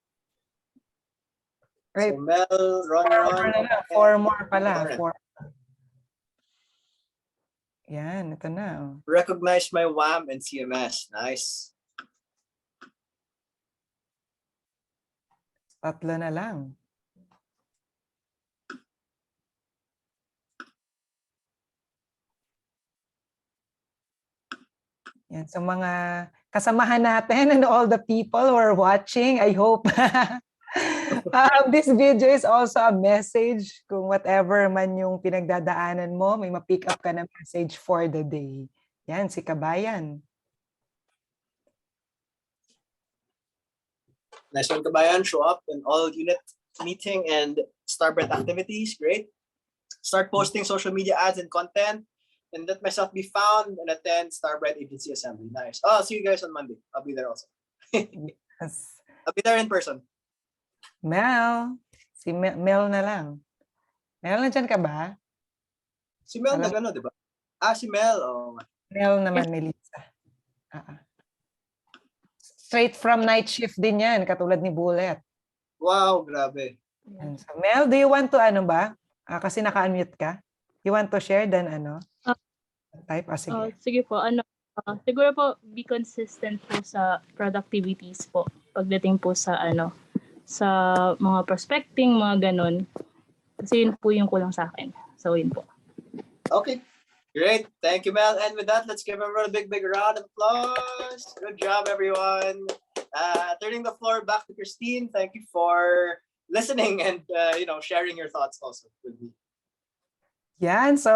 Speaker 3: Right.
Speaker 2: So Mel, Ron.
Speaker 3: 4 more pala. 4. Yan, ito na.
Speaker 2: Recognize my WAM and CMS. Nice.
Speaker 3: 3 na lang. Yan, sa mga kasamahan natin and all the people who are watching, I hope this video is also a message kung whatever man yung pinagdadaanan mo, may ma-pick up ka na message for the day. Yan, si Kabayan.
Speaker 2: Nice one, Kabayan. Show up in all unit meeting and Starbright activities. Great. Start posting social media ads and content, and let myself be found and attend Starbright Agency Assembly. Nice. Oh, I'll see you guys on Monday. I'll be there also.
Speaker 3: Yes.
Speaker 2: I'll be there in person.
Speaker 3: Mel. Si Mel na lang. Mel, nandyan ka ba?
Speaker 2: Si Mel
Speaker 3: Alam-
Speaker 2: nagano, di ba? Ah, si Mel. Oh.
Speaker 3: Mel naman, Melissa. Straight from night shift din yan, katulad ni Bullet.
Speaker 2: Wow, grabe.
Speaker 3: Yan. So, Mel, do you want to ano ba? Kasi naka-unmute ka. You want to share then ano? Type? Sige.
Speaker 7: Sige po, siguro po be consistent po sa productivities po pagdating po sa sa mga prospecting, mga ganun. Kasi yun po yung kulang sa akin. So yun po.
Speaker 2: Okay. Great. Thank you, Mel. And with that, let's give everyone a big round of applause. Good job, everyone. Turning the floor back to Christine. Thank you for listening and sharing your thoughts also with me.
Speaker 3: Yan, so